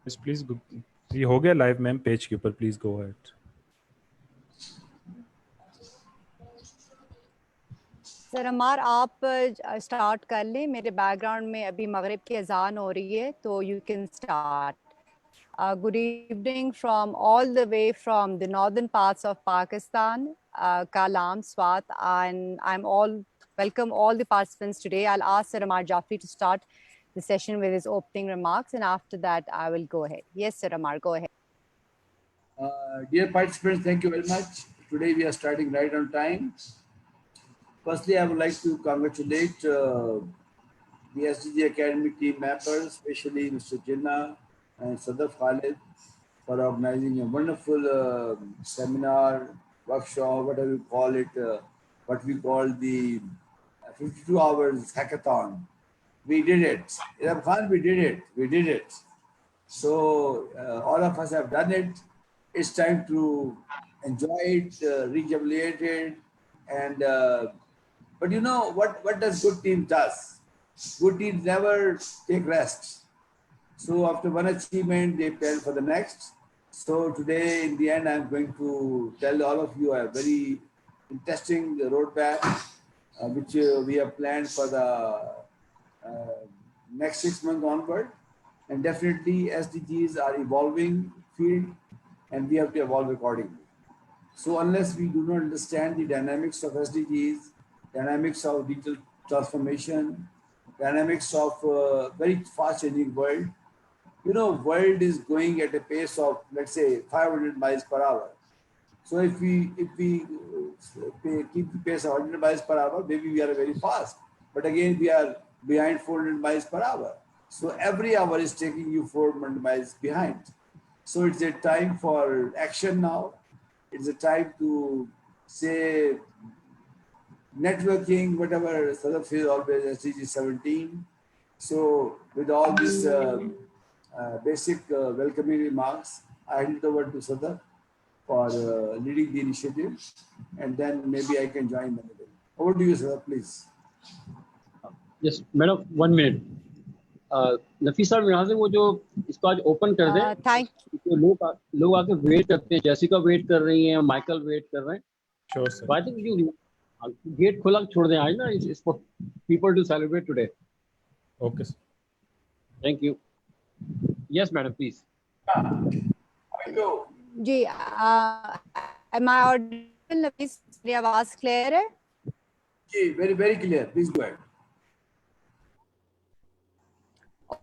Yes, please go. ये हो गया live मैम पेज के ऊपर, please go ahead. Sir Ammar आप स्टार्ट कर लें, मेरे बैकग्राउंड में अभी मगरिब की अजान हो रही है, तो you can start. Good evening from all the way from the northern parts of Pakistan, Kalam, Swat, and I'm all welcome all the participants today. I'll ask Sir Ammar Jaffery to start the session with his opening remarks, and after that I will go ahead. Yes, Sir Ammar, go ahead. Dear participants, thank you very much. Today we are starting right on time. Firstly, I would like to congratulate the SDG Academy team members, especially Mr. Jinnah and Sadaf Khalid, for organizing a wonderful seminar, workshop, whatever you call it, what we call the 52 hours hackathon. We did it. Irab Khan, we did it. So all of us have done it. It's time to enjoy it, rejuvenate it, and but you know what does good team does? Good teams never take rest. So after one achievement, they plan for the next. So today, in the end, I'm going to tell all of you a very interesting roadmap, which we have planned for the next 6 months onward. And definitely, SDGs are evolving field, and we have to evolve accordingly. So unless we do not understand the dynamics of SDGs, dynamics of digital transformation, dynamics of very fast changing world, you know, world is going at a pace of, let's say, 500 miles per hour. So if we keep the pace of 100 miles per hour, maybe we are very fast. But again, we are behind 400 miles per hour. So every hour is taking you 400 miles behind. So it's a time for action now. It's a time to say networking, whatever Sadaf is always SDG 17. So with all these basic welcoming remarks, I hand it over to Sadaf for leading the initiative, and then maybe I can join the middle. Over to you, Sadaf, please. Yes, madam, 1 minute. Nafisa यहाँ से वो जो इसको आज open कर दें, तो लोग आके वेट करते हैं, जैसिका वेट कर रही हैं, माइकल वेट कर रहे हैं. Sure, sir. So I think you gate खुला छोड़ दें आज ना, it's for people to celebrate today. Okay, sir. Thank you. Yes, madam, please. जी, am I audible? Nafis, मेरी आवाज क्लियर है? जी, very clear. Please go ahead.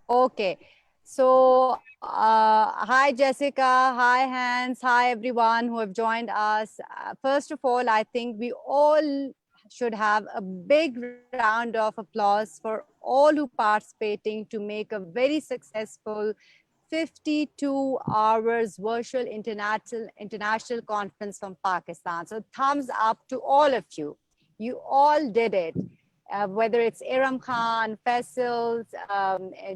Okay, so hi Jessica, hi Hans, hi everyone who have joined us. First of all, I think we all should have a big round of applause for all who participating to make a very successful 52 hours virtual international conference from Pakistan. So thumbs up to all of you. You all did it. Whether it's Iram Khan, Faisal,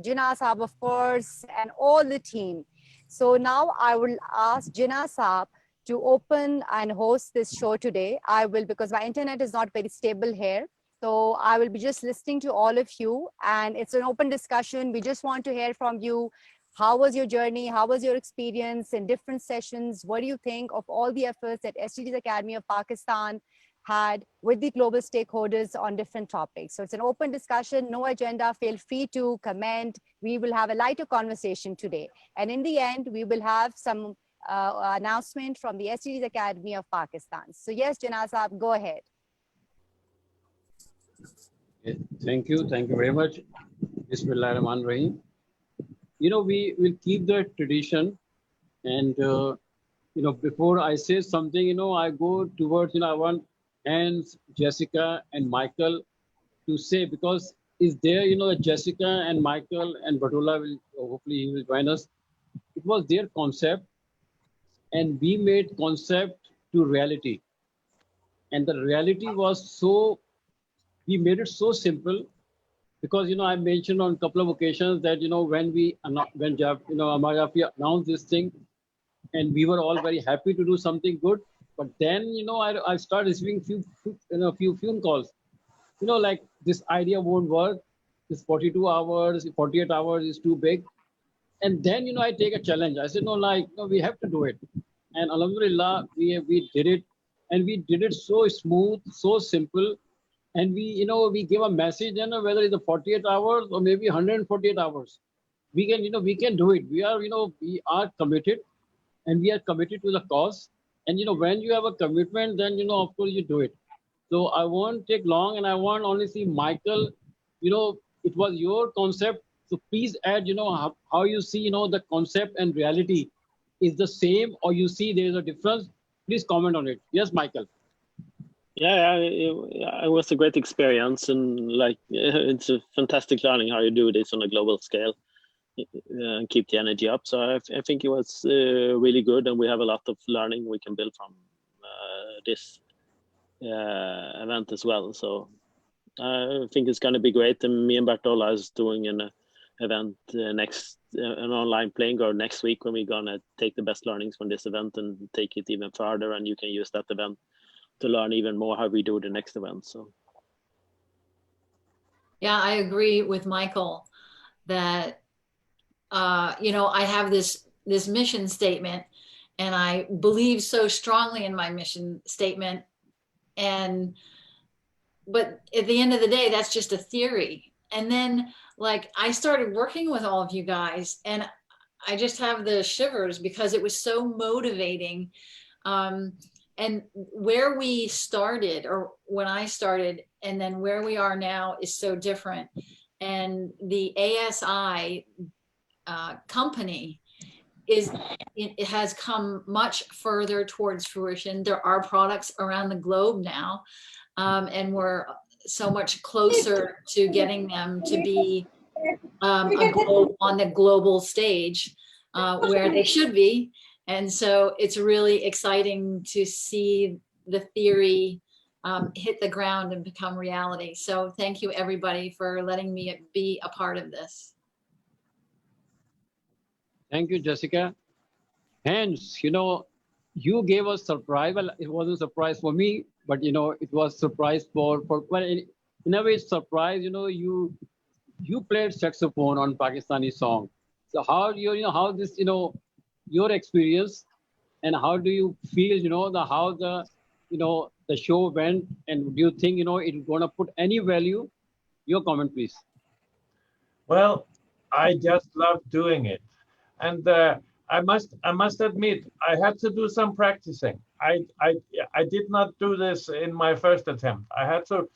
Jinnah Saab, of course, and all the team. So now I will ask Jinnah Saab to open and host this show today. I will, because my internet is not very stable here. So I will be just listening to all of you, and it's an open discussion. We just want to hear from you. How was your journey? How was your experience in different sessions? What do you think of all the efforts that SDGs Academy of Pakistan had with the global stakeholders on different topics? So it's an open discussion, no agenda. Feel free to comment. We will have a lighter conversation today. And in the end, we will have some announcement from the SDGs Academy of Pakistan. So yes, Jinnah Saab, go ahead. Thank you very much. Bismillah Rahman Rahim. You know, we will keep the tradition, and you know, before I say something, you know, I go towards, you know, I want Hans, Jessica, and Michael to say, because is there, you know, Jessica and Michael and Batula will hopefully he will join us. It was their concept, and we made concept to reality, and the reality was so, we made it so simple, because, you know, I mentioned on a couple of occasions that, you know, when Ammar Jaffery announced this thing, and we were all very happy to do something good. But then, you know, I started receiving few phone calls, you know, like this idea won't work. this 42 hours, 48 hours is too big. And then, I take a challenge. I said, no, no, we have to do it. And Alhamdulillah, we did it. And we did it so smooth, so simple. And we gave a message, whether it's the 48 hours or maybe 148 hours. We can do it. We are committed, and we are committed to the cause. And, when you have a commitment, then, of course you do it. So I won't take long, and I want only see Michael, it was your concept. So please add, how you see, the concept and reality is the same, or you see there is a difference. Please comment on it. Yes, Michael. Yeah, it was a great experience, and it's a fantastic learning how you do this on a global scale and keep the energy up. So I think it was really good, and we have a lot of learning we can build from this event as well. So I think it's going to be great. And me and Bartola is doing an event an online playing ground next week, when we're going to take the best learnings from this event and take it even further. And you can use that event to learn even more how we do the next event. So yeah, I agree with Michael that I have this mission statement, and I believe so strongly in my mission statement. But at the end of the day, that's just a theory. And then I started working with all of you guys, and I just have the shivers because it was so motivating. And where we started, or when I started, and then where we are now is so different. And the ASI company it has come much further towards fruition. There are products around the globe now, and we're so much closer to getting them to be on the global stage where they should be. And so it's really exciting to see the theory hit the ground and become reality. So thank you, everybody, for letting me be a part of this. Thank you, Jessica. Hence, you gave us surprise. Well, it wasn't a surprise for me, but it was surprise for well, in a way, it's surprise. You played saxophone on Pakistani song. So how how this your experience, and how do you feel how the show went, and do you think it's gonna put any value? Your comment, please. Well, I just love doing it, and I must admit I had to do some practicing. I did not do this in my first attempt. I had to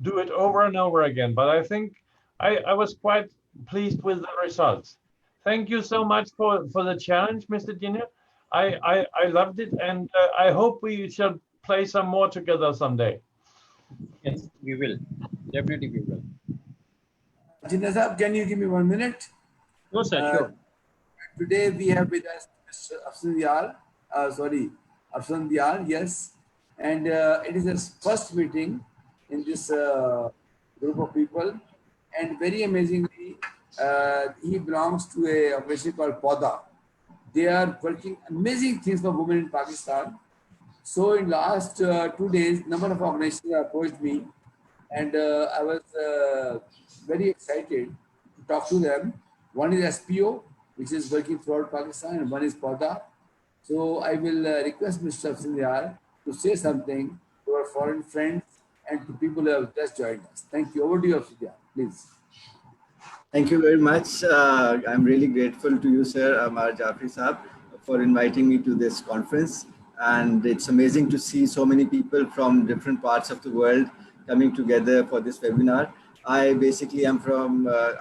do it over and over again, but I think I was quite pleased with the results. Thank you so much for the challenge, Mr. Junior. I loved it, and I hope we shall play some more together someday. Yes, we will. Definitely we will. Jinnah Sahab, can you give me 1 minute? No, sir, sure. Today we have with us Mr. Afsan Diyar, yes. And it is his first meeting in this group of people. And very amazingly, he belongs to a organization called PODA. They are working amazing things for women in Pakistan. So in last 2 days, number of organizations approached me, and I was very excited to talk to them. One is SPO, which is working throughout Pakistan, and one is PODA. So I will request Mr. Sindhar to say something to our foreign friends and to people who have just joined us. Thank you. Over to you, Sindhar, please. Thank you very much. I'm really grateful to you, sir, Ammar Jaffery Saab, for inviting me to this conference. And it's amazing to see so many people from different parts of the world coming together for this webinar. I basically am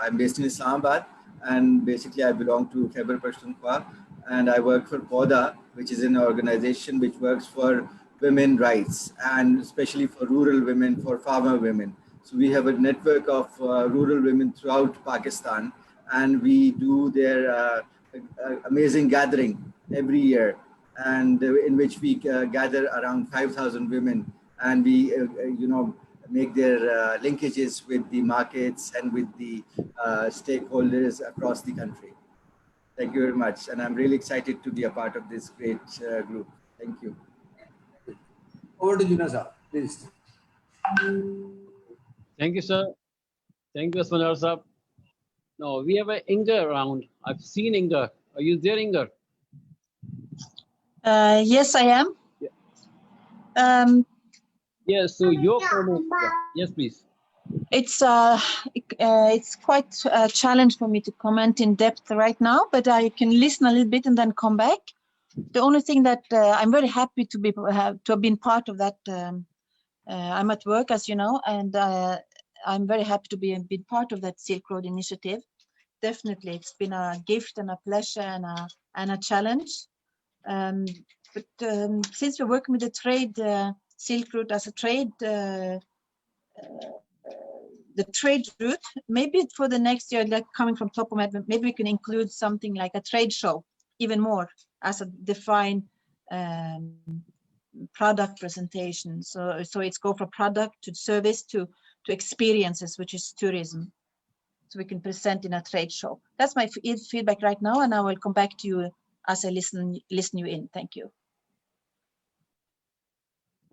I'm based in Islamabad, and basically I belong to Khyber Pakhtunkhwa, and I work for PODA, which is an organization which works for women rights, and especially for rural women, for farmer women. So we have a network of rural women throughout Pakistan, and we do their amazing gathering every year, and in which we gather around 5,000 women, and we, make their linkages with the markets and with the stakeholders across the country. Thank you very much, and I'm really excited to be a part of this great group. Thank you. Over to Jinnah Sahab, please. Thank you, sir. Thank you, Asmanar Sahab. No, we have a Inga around. I've seen Inga. Are you there, Inga? Yes, I am. Yeah. Yes, so your comment. Yeah. Yes, please. It's quite a challenge for me to comment in depth right now, but I can listen a little bit and then come back. The only thing that I'm very happy to have been part of that. I'm at work, as you know, and I'm very happy to be part of that Silk Road initiative. Definitely, it's been a gift and a pleasure and a challenge. But since we're working with the trade Silk Route as a trade, the trade route, maybe for the next year, like coming from top of my head, maybe we can include something like a trade show, even more as a defined product presentation. So it's go from product to service to experiences, which is tourism. So we can present in a trade show. That's my feedback right now, and I will come back to you as I listen you in. Thank you.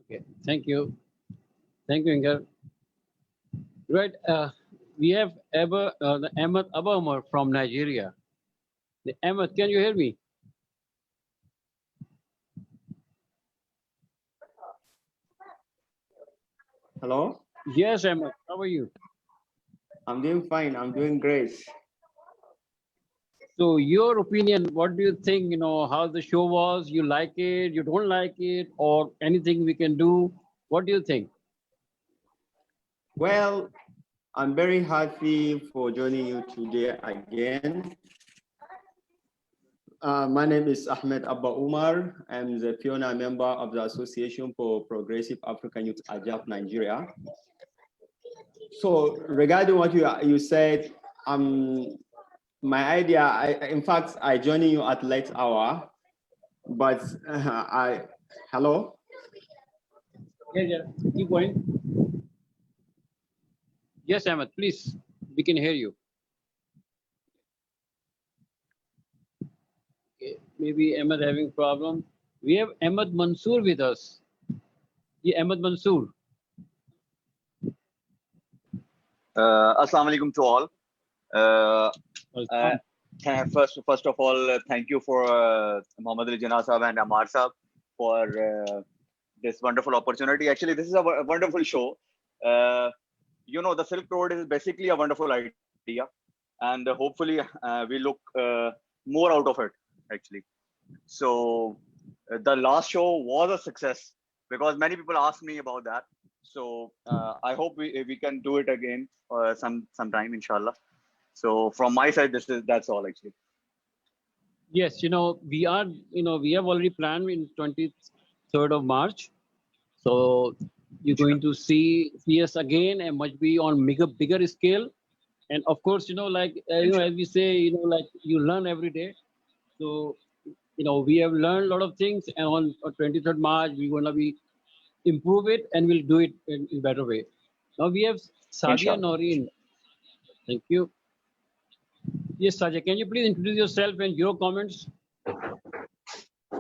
Okay, thank you. Thank you, Inga. Right, we have the Ammar from Nigeria. The Ammar, can you hear me? Hello? Yes, Ammar, how are you? I'm doing fine. I'm doing great. So your opinion, what do you think, how the show was? You like it, you don't like it, or anything we can do? What do you think? Well, I'm very happy for joining you today again. My name is Ahmed Abba Umar. I'm the pioneer member of the Association for Progressive African Youth, AJAP, Nigeria. So regarding what you said, my idea, in fact, I joined you at late hour, but hello? Yeah, keep going. Yes, Ahmed, please, we can hear you. Okay, maybe Ahmed having problem. We have Ahmed Mansoor with us. Yeah, Ahmed Mansoor. Assalamu alaikum to all. First of all, thank you for Muhammad Ali Jinnah Sahab and Ammar Sahab for this wonderful opportunity. Actually, this is a wonderful show. The Silk Road is basically a wonderful idea, and hopefully we look more out of it, actually. So the last show was a success because many people asked me about that. So I hope we can do it again sometime, inshallah. So from my side, that's all actually. Yes, we have already planned in 23rd of March. So you're going to see us again and much be on bigger scale. And of course, as we say, like you learn every day. So, we have learned a lot of things, and on 23rd March, we're going to be improve it and we'll do it in a better way. Now we have Sadia Noreen. Thank you. Yes, Sadia, can you please introduce yourself and your comments?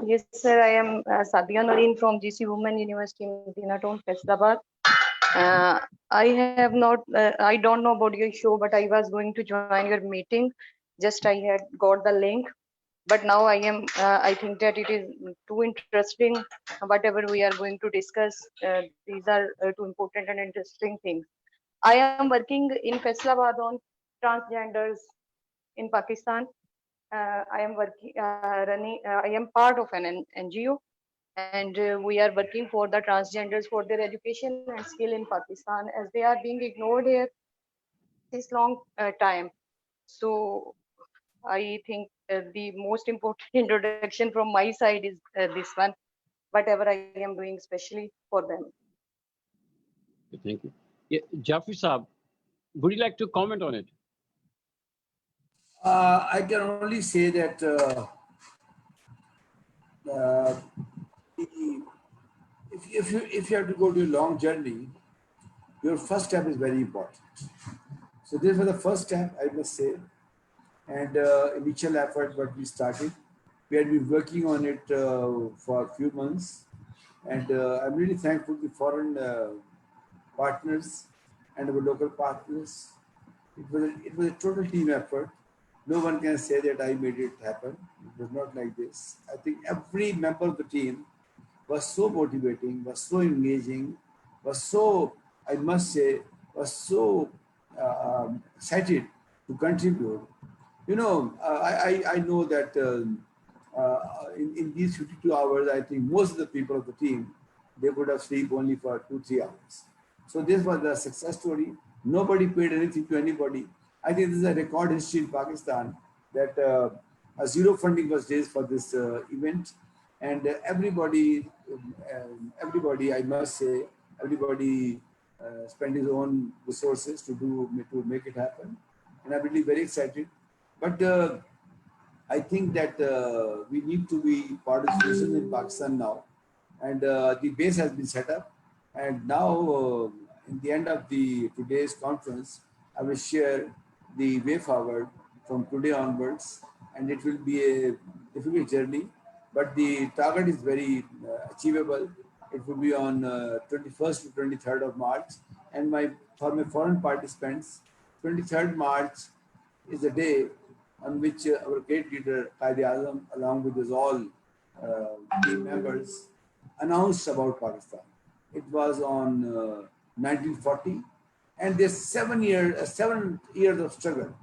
Yes, sir. I am Sadia Noreen from GC Women University in Medina Town, Faisalabad. I don't know about your show, but I was going to join your meeting. Just I had got the link, but now I think that it is too interesting. Whatever we are going to discuss, these are too important and interesting things. I am working in Faisalabad on transgenders in Pakistan. I am working, I am part of an NGO, and we are working for the transgenders for their education and skill in Pakistan, as they are being ignored here this long time. So I think the most important introduction from my side is this one, whatever I am doing especially for them. Thank you. Yeah, Jaffery Saab, would you like to comment on it? I can only say that if you have to go to a long journey, your first step is very important. So this was the first step, I must say, and initial effort what we started. We had been working on it for a few months, and I'm really thankful to foreign partners and our local partners It was a total team effort. No one can say that I made it happen. It was not like this. I think every member of the team was so motivating, was so engaging, was so, I must say, was so excited to contribute. You know, I know that in these 52 hours, I think most of the people of the team, they would have sleep only for 2-3 hours. So this was the success story. Nobody paid anything to anybody. I think this is a record history in Pakistan that a zero funding was raised for this event, and everybody, I must say, everybody spent his own resources to make it happen, and I'm really very excited. But I think that we need to be part of the solution in Pakistan now, and the base has been set up. And now, in the end of the today's conference, I will share the way forward from today onwards, and it will be a journey, but the target is very achievable. It will be on 21st to 23rd of March, and for my foreign participants, 23rd March is the day on which our great leader Qaid Azam, along with his all team members, announced about Pakistan. It was on 1940, and this 7 years of struggle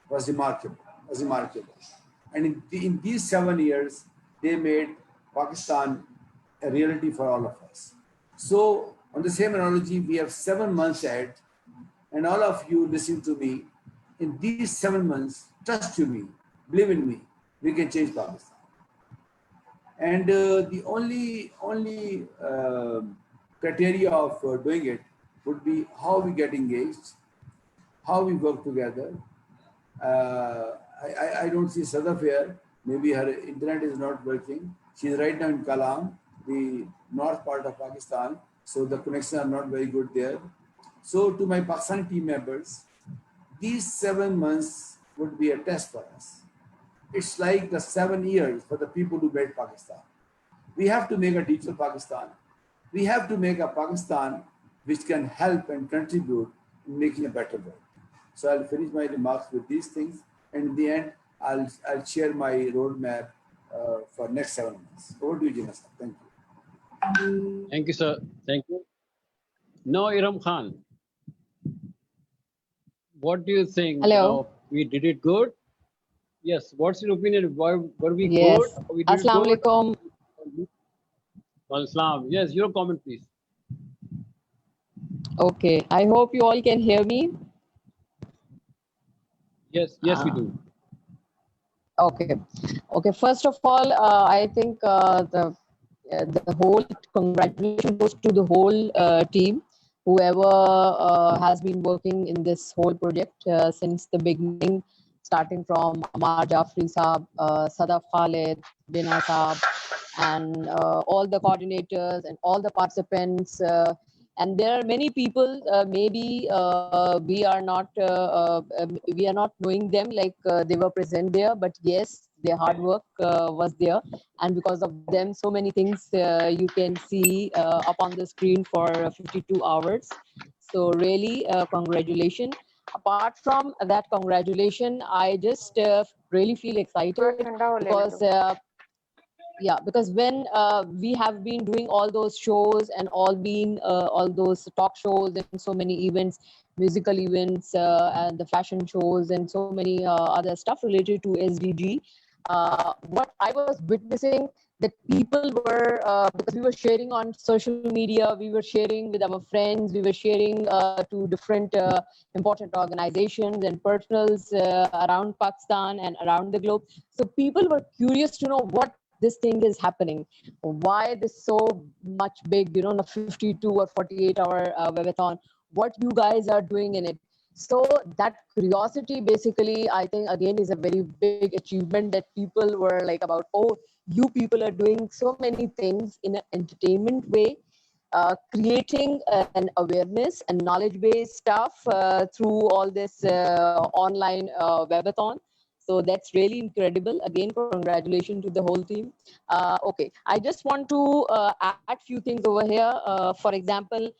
was remarkable. And in these 7 years, they made Pakistan a reality for all of us. So, on the same analogy, we have 7 months ahead, and all of you listening to me, in these 7 months, trust you me, believe in me, we can change Pakistan. And the only criteria of doing it would be how we get engaged, how we work together. I don't see Sadaf here. Maybe her internet is not working. She is right now in Kalam, the north part of Pakistan. So the connections are not very good there. So to my Pakistani team members, these 7 months would be a test for us. It's like the 7 years for the people who made Pakistan. We have to make a digital Pakistan. We have to make a Pakistan which can help and contribute in making a better world. So I'll finish my remarks with these things, and in the end, I'll share my roadmap for next 7 months. Over to you, Jinnah sir. Thank you. Thank you, sir. Thank you. Now, Iram Khan, what do you think? Hello. We did it good. Yes. What's your opinion? Were we Yes. good? Or we did it Assalamu good? alaikum. Islam. Yes. Your comment, please. Okay, I hope you all can hear me. Yes. Yes, we do. Okay. Okay. First of all, I think the whole congratulations goes to the whole team, whoever has been working in this whole project since the beginning, starting from Ammar, Jaffery Saab, Sadaf Khalid, Dina Saab, and all the coordinators and all the participants. And there are many people. Maybe we are not knowing them like they were present there, but yes, their hard work was there, and because of them, so many things you can see up on the screen for 52 hours. So really, congratulations. Apart from that congratulation, I just really feel excited because yeah, because when we have been doing all those shows and all those talk shows and so many events, musical events and the fashion shows and so many other stuff related to SDG, what I was witnessing that people were because we were sharing on social media, we were sharing with our friends, we were sharing to different important organizations and personals around Pakistan and around the globe. So people were curious to know what this thing is happening, why this so much big, you know, the 52 or 48-hour webathon, what you guys are doing in it. So that curiosity basically, I think again is a very big achievement that people were like about, oh, you people are doing so many things in an entertainment way, creating an awareness and knowledge-based stuff through all this online webathon. So that's really incredible. Again, congratulations to the whole team. Okay, I just want to add few things over here. For example,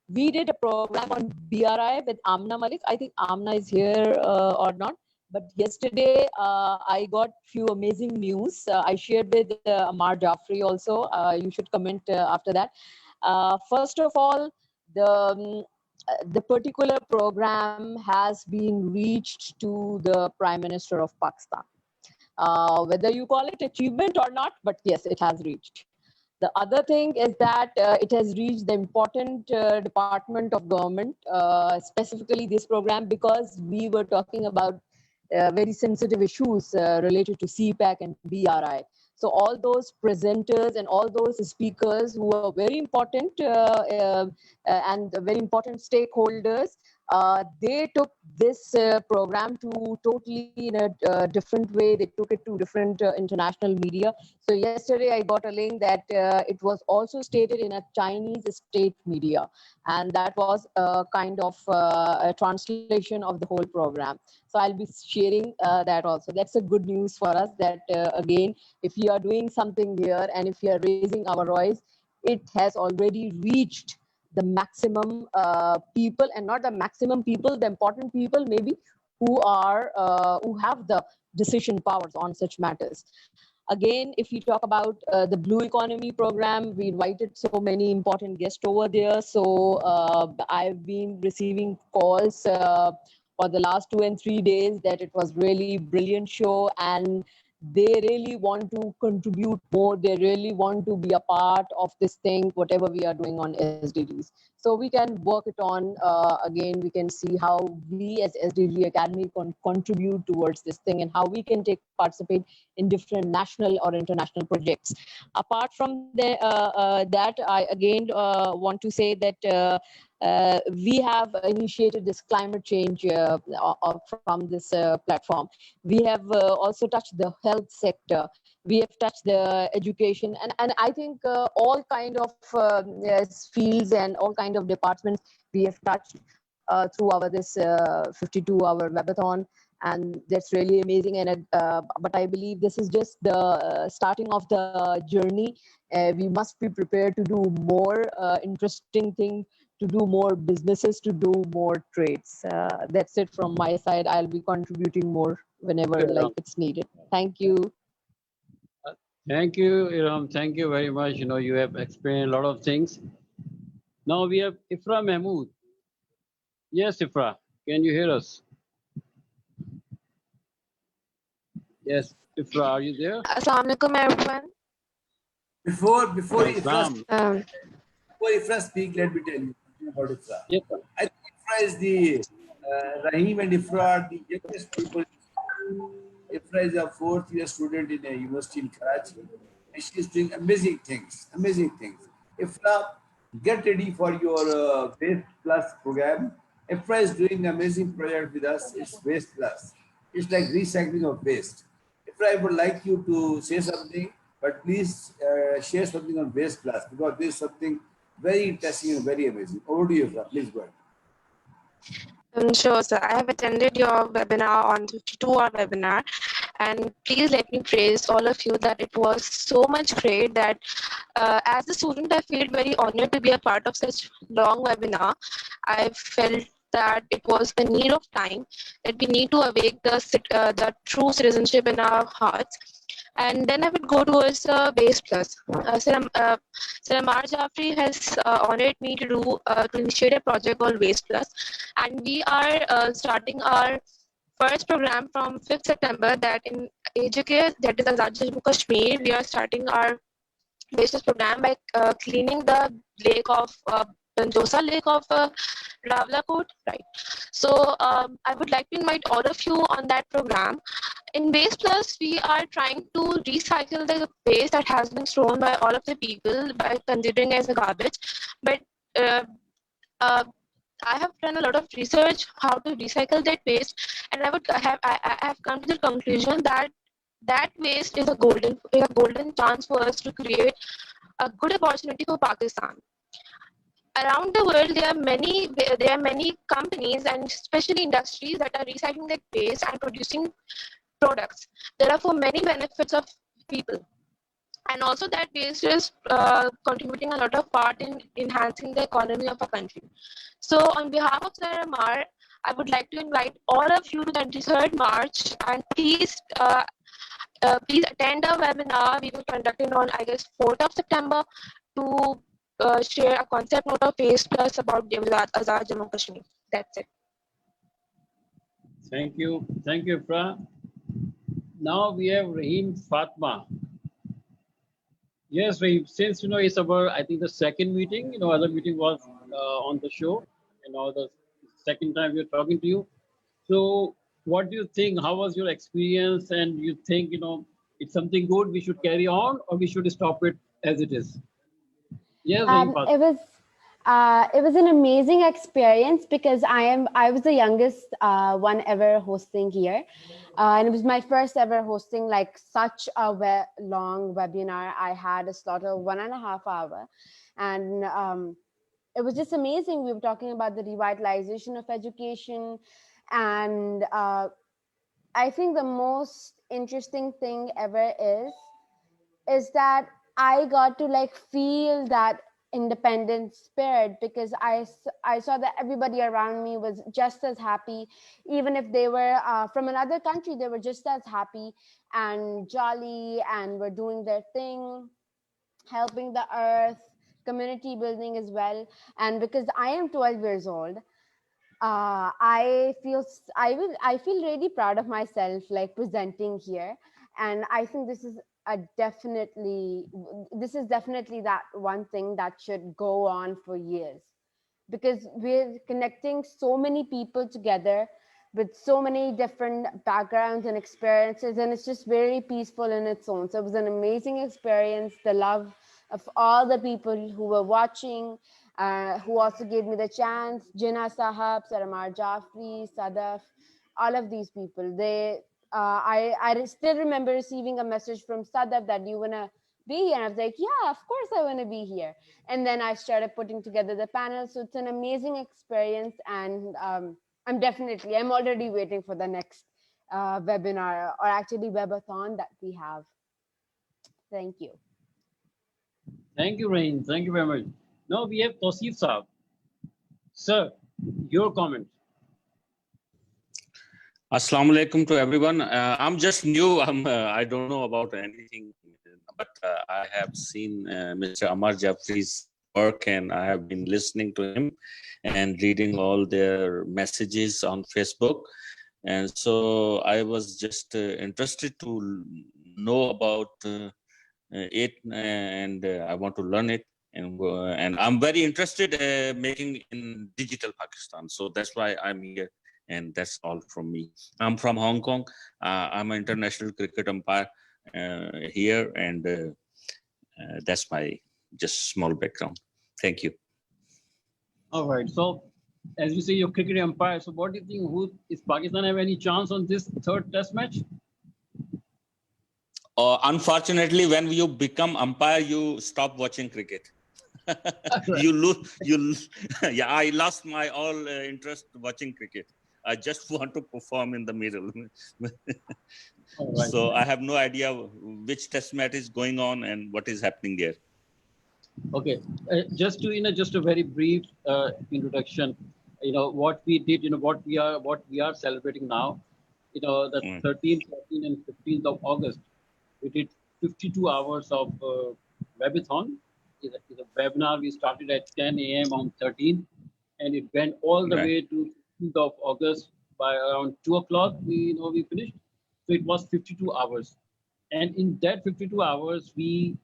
We did a program on BRI with Amna Malik. I think Amna is here or not. But yesterday, I got few amazing news. I shared with Ammar Jaffery also. You should comment after that. First of all, the particular program has been reached to the Prime Minister of Pakistan. Whether you call it achievement or not, but yes, it has reached. The other thing is that it has reached the important department of government, specifically this program, because we were talking about very sensitive issues related to CPAC and BRI. So all those presenters and all those speakers who are very important and very important stakeholders, they took this program to totally in a different way. They took it to different international media. So yesterday I got a link that it was also stated in a Chinese state media, and that was a kind of a translation of the whole program. So I'll be sharing that also. That's a good news for us that again, if we are doing something here and if we are raising our voice, it has already reached the maximum people, and not the maximum people, the important people maybe who have the decision powers on such matters. Again, if we talk about the Blue Economy program, we invited so many important guests over there. So I've been receiving calls for the last 2 and 3 days that it was really brilliant show, and they really want to contribute more. They really want to be a part of this thing, whatever we are doing on SDGs. So we can work it on. Again, we can see how we as SDG Academy can contribute towards this thing and how we can participate in different national or international projects. Apart from that, I again want to say that we have initiated this climate change from this platform. We have also touched the health sector. We have touched the education, and I think all kind of yes, fields and all kind of departments we have touched through our this 52-hour webathon, and that's really amazing. And but I believe this is just the starting of the journey. We must be prepared to do more interesting things, to do more businesses, to do more trades. That's it from my side. I'll be contributing more whenever like it's needed. Thank you. Thank you, Iram. Thank you very much. You have explained a lot of things. Now we have Ifra Mahmood. Yes, Ifra, can you hear us? Yes, Ifra, are you there? Assalamu alaikum, everyone. Before Islam. Ifra speak, let me tell you something about Ifra. Yep. I think Ifra is the Rahim and Ifra are the youngest people. Ifra is a 4th-year student in a university in Karachi, and she is doing amazing things. Amazing things. Ifra, get ready for your Waste Plus program. Ifra is doing an amazing project with us. It's Waste Plus. It's like recycling of waste. Ifra, I would like you to say something, but please share something on Waste Plus, because this is something very interesting and very amazing. Over to you, Ifra. Please go ahead. Sure, sir. I have attended your webinar on 52-hour webinar, and please let me praise all of you that it was so much great that as a student, I feel very honored to be a part of such long webinar. I felt that it was the need of time, that we need to awake the true citizenship in our hearts. And then I would go towards Waste Plus. Sir Ammar Jaffery has honored me to initiate a project called Waste Plus, and we are starting our first program from 5th September. That in AJK, that is Azad Jammu Kashmir, we are starting our Waste Plus program by cleaning the lake of Banjosa Lake of Ravlakot, right? So I would like to invite all of you on that program. In Waste Plus, we are trying to recycle the waste that has been thrown by all of the people by considering as a garbage. But I have done a lot of research how to recycle that waste, and I have come to the conclusion that that waste is a golden chance for us to create a good opportunity for Pakistan. Around the world, there are many companies and especially industries that are recycling that waste and producing products. There are for many benefits of people. and also that waste is contributing a lot of part in enhancing the economy of a country. So on behalf of Sir Ammar, I would like to invite all of you to the 23rd March, and please attend our webinar. We will conduct it on, I guess, 4th of September to share a concept note of Waste Plus about Azad Jammu Kashmir. That's it. Thank you. Thank you, Ifra. Now we have Rahim Fatma. Yes, Rahim, since, it's our, I think, the second meeting, other meeting was on the show, and now the second time we're talking to you. So what do you think? How was your experience? And you think, it's something good we should carry on, or we should stop it as it is? Yes, Rahim Fatma. It was an amazing experience because I was the youngest one ever hosting here, and it was my first ever hosting like such a long webinar. I had a slot of 1.5 hours, and it was just amazing. We were talking about the revitalization of education, and I think the most interesting thing ever is that I got to like feel that independent spirit, because I saw that everybody around me was just as happy. Even if they were from another country, they were just as happy and jolly and were doing their thing, helping the earth, community building as well. And because I am 12 years old, I feel really proud of myself, like presenting here. And I think this is definitely that one thing that should go on for years, because we're connecting so many people together with so many different backgrounds and experiences, and it's just very peaceful in its own. So it was an amazing experience. The love of all the people who were watching, who also gave me the chance, Jinnah Sahab, Sir Ammar, Jaffery, Sadaf, all of these people. I still remember receiving a message from Sadaf that you wanna be here. And I was like, yeah, of course I wanna be here. And then I started putting together the panel. So it's an amazing experience, and I'm already waiting for the next webinar, or actually webathon that we have. Thank you. Thank you, Rahim. Thank you very much. Now we have Tausif Saab. Sir, your comment. Assalamu alaikum to everyone. I'm just new. I don't know about anything, but I have seen Mr. Ammar Jaffery's work, and I have been listening to him and reading all their messages on Facebook. And so I was just interested to know about it, and I want to learn it. And I'm very interested making in digital Pakistan. So that's why I'm here. And that's all from me. I'm from Hong Kong. I'm an international cricket umpire here, and that's my just small background. Thank you. All right. So, as you say, you're cricket umpire. So, what do you think? Is Pakistan have any chance on this third Test match? Unfortunately, when you become umpire, you stop watching cricket. You lose. Yeah, I lost my all interest watching cricket. I just want to perform in the middle. Right. So I have no idea which test match is going on and what is happening there. Okay, just a very brief introduction. What we did. What we are celebrating now. The 13th, 14th, and 15th of August, we did 52 hours of webathon. It's a webinar. We started at 10 a.m. on 13th, and it went all the way to of August. By around 2 o'clock, we finished. So it was 52 hours, and in that 52 hours, we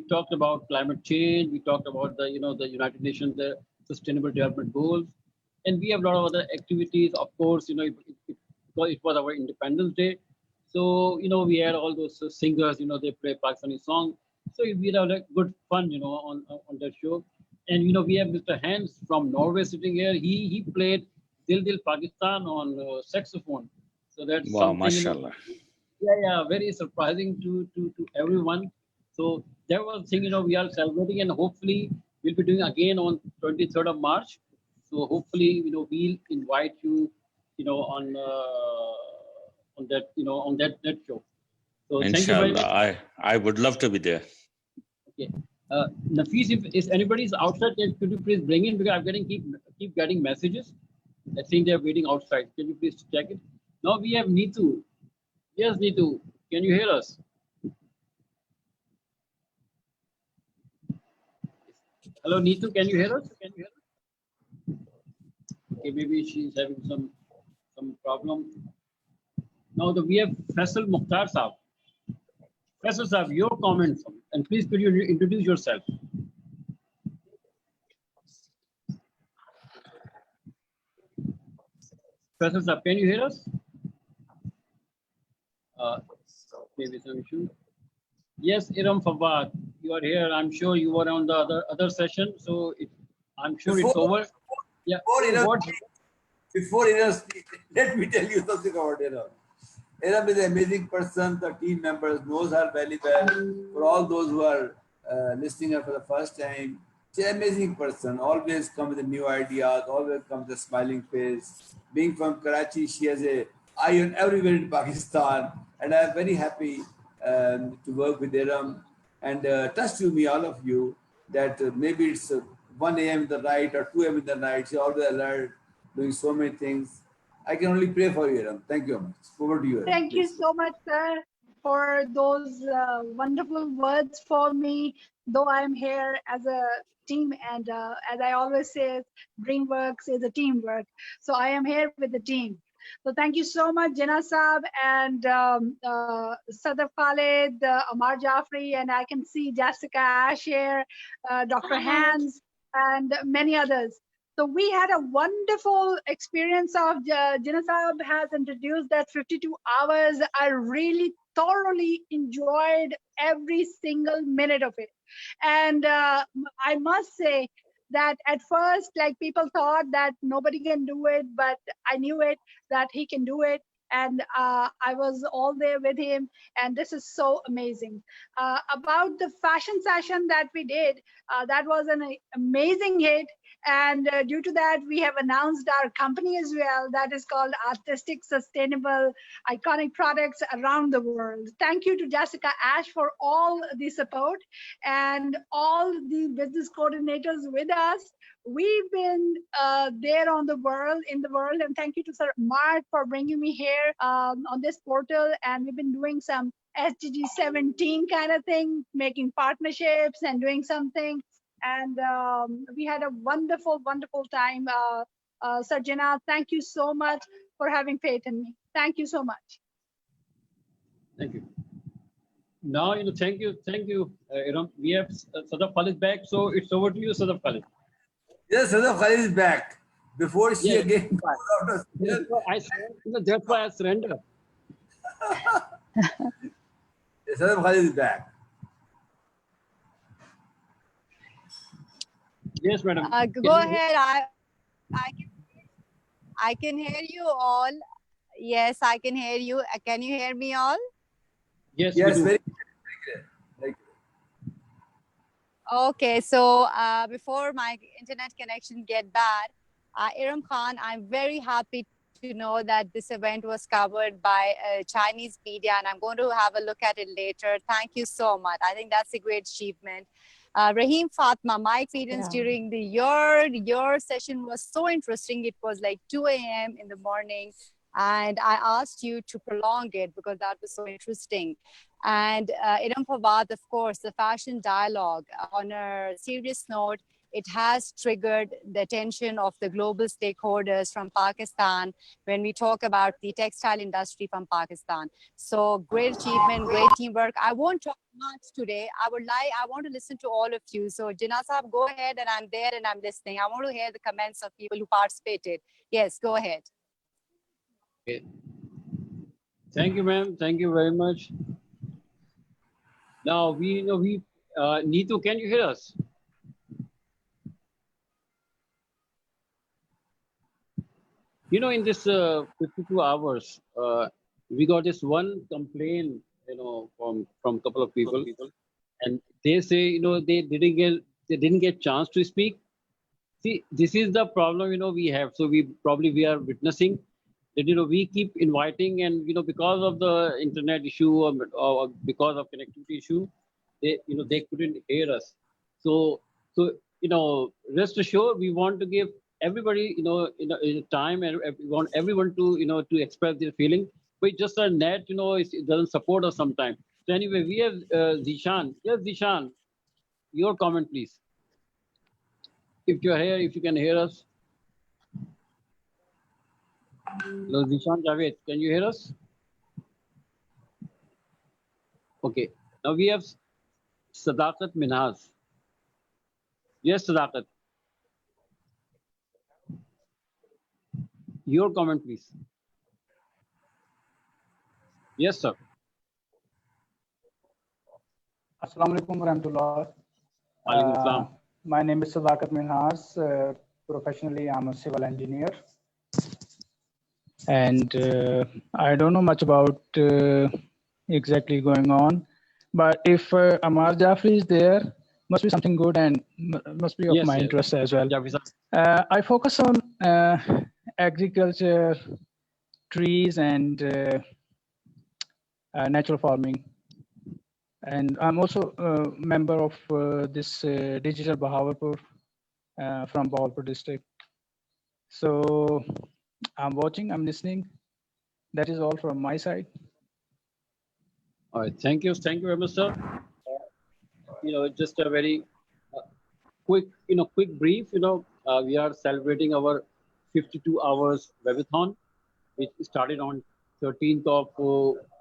talked about climate change. We talked about the United Nations, the Sustainable Development Goals, and we have a lot of other activities. Of course, it was our Independence Day, so we had all those singers. They play Pakistani song. So we had a good fun, on that show, and we have Mr. Hans from Norway sitting here. He played Dil Dil Pakistan on saxophone. So that's wow, something, mashallah. Very surprising to everyone. So that was thing, we are celebrating, and hopefully we'll be doing again on 23rd of March. So hopefully, we'll invite you, on that, on that show. So Inshallah, thank you very much. I would love to be there. Okay. Nafis, if anybody's outside, could you please bring in, because I'm keep getting messages. I think they're waiting outside. Can you please check it? Now we have Neetu. Yes, Neetu. Can you hear us? Hello, Neetu. Can you hear us? Okay, maybe she's having some problem. Now we have Faisal Mukhtar Saab. Faisal Saab, your comments, and please could you introduce yourself? Faisal Saab, can you hear us? Maybe some issue. Yes, Iram Fawad, you are here. I'm sure you were on the other session, so I'm sure it's over. Yeah. Before Iram speaks, let me tell you something about Iram. Iram is an amazing person. The team members knows her very well. For all those who are listening her for the first time, she's an amazing person. Always come with new ideas. Always come with a smiling face. Being from Karachi, she has an eye on everywhere in Pakistan, and I'm very happy to work with Iram. And trust to me, all of you, that maybe it's 1 a.m. in the night or 2 a.m. in the night. She's always alert, doing so many things. I can only pray for you, Iram. Thank you very much. Over to you, Iram. Thank you so much, sir, for those wonderful words for me. Though I'm here as a team, and as I always say, DreamWorks is a teamwork. So I am here with the team. So thank you so much, Jinnah Saab and Sadaf Khalid, Ammar Jaffery, and I can see Jessica Ash here, Dr. Hans, and many others. So we had a wonderful experience of Jinnah Saab has introduced that 52 hours. I really thoroughly enjoyed every single minute of it. And I must say that at first, like, people thought that nobody can do it, but I knew it, that he can do it. And I was all there with him, and this is so amazing. About the fashion session that we did, that was an amazing hit. And due to that, we have announced our company as well, that is called Artistic Sustainable Iconic Products Around the World. Thank you to Jessica Ash for all the support and all the business coordinators with us. We've been there in the world, and thank you to Sir Mark for bringing me here on this portal. And we've been doing some SDG 17 kind of thing, making partnerships and doing something. And we had a wonderful, wonderful time. Sir Jinnah, thank you so much for having faith in me. Thank you so much. Thank you. Now, thank you, Iram. We have Sadaf Khalid back, so it's over to you, Sadaf Khalid. Yes, Sadaf Khalid is back. Before she again goes out of that's why I surrender. Sadaf Khalid is back. Yes, madam. Go ahead. I can hear you all. Yes, I can hear you. Can you hear me all? Yes, yes, very good. Okay, so before my internet connection get bad, Iram Khan, I'm very happy to know that this event was covered by Chinese media, and I'm going to have a look at it later. Thank you so much. I think that's a great achievement. Rahim Fatma, my experience during the your session was so interesting. It was like 2 a.m. in the morning, and I asked you to prolong it because that was so interesting. And Iram Fawad, of course, the fashion dialogue. On a serious note, it has triggered the attention of the global stakeholders from Pakistan when we talk about the textile industry from Pakistan. So great achievement, great teamwork. I won't talk much today. I want to listen to all of you. So Jinnah Saab, go ahead, and I'm there and I'm listening. I want to hear the comments of people who participated. Yes, go ahead. Okay. Thank you, ma'am. Thank you very much. Now Neetu, can you hear us? In this 52 hours, we got this one complaint, from a couple of people, and they say, they didn't get chance to speak. See, this is the problem, we have. So we are witnessing that, we keep inviting, and because of the internet issue or because of connectivity issue, they couldn't hear us. So rest assured, we want to give everybody time, and we want everyone to to express their feeling. But just a net, it doesn't support us sometimes. So anyway, we have Zishan. Yes, Zishan, your comment, please. If you're here, if you can hear us. Hello, Zishan Javed, can you hear us? Okay. Now we have Sadaqat Minhaz. Yes, Sadaqat. Your comment, please. Yes, sir. Assalamu alaikum warahmatullah. Walaikum salam. My name is Sadaqat Minhas. Professionally, I'm a civil engineer. And I don't know much about exactly going on. But if Ammar Jaffery is there, must be something good and must be of my interest as well. I focus on agriculture, trees, and natural farming. And I'm also a member of this Digital Bahawalpur from Bahawalpur district. So I'm watching, I'm listening. That is all from my side. All right, thank you very much, sir. Just a very quick brief. We are celebrating our 52 hours webathon, which started on 13th of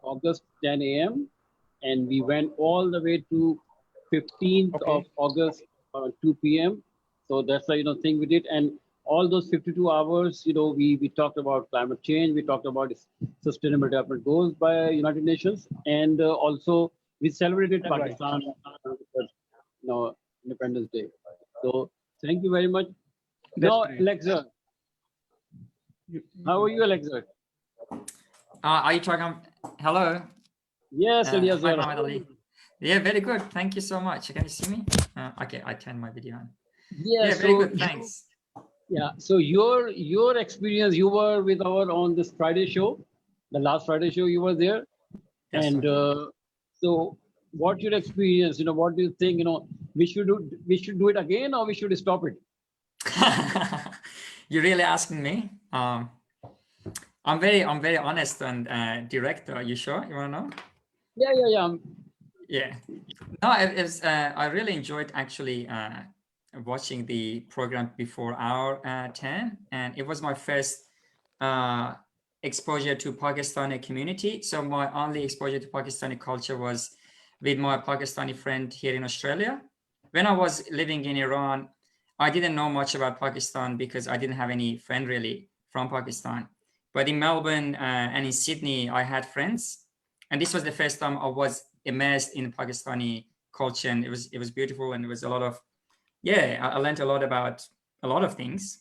August, 10 a.m. and we went all the way to 15th of August, 2 p.m. So that's the thing we did, and all those 52 hours, we talked about climate change, we talked about Sustainable Development Goals by United Nations, and also we celebrated Pakistan, Independence Day. So thank you very much. Now, Alexa, how are you, Alexa? Are you talking? Hello. Yes, Hi, Elias. Muhammad Ali. Yeah, very good. Thank you so much. Can you see me? Okay, I turned my video on. Yeah, very good. Thanks. Yeah. So your experience, you were with on this Friday show, the last Friday show, you were there, and so what your experience? What do you think? We should do it again, or we should stop it? You're really asking me. I'm very honest and direct. Are you sure? You want to know? Yeah. Yeah. No, I really enjoyed actually watching the program before our 10, and it was my first exposure to Pakistani community. So my only exposure to Pakistani culture was with my Pakistani friend here in Australia. When I was living in Iran, I didn't know much about Pakistan because I didn't have any friend really from Pakistan. But in Melbourne and in Sydney, I had friends, and this was the first time I was immersed in Pakistani culture, and it was beautiful, and it was a lot of I learned a lot about a lot of things,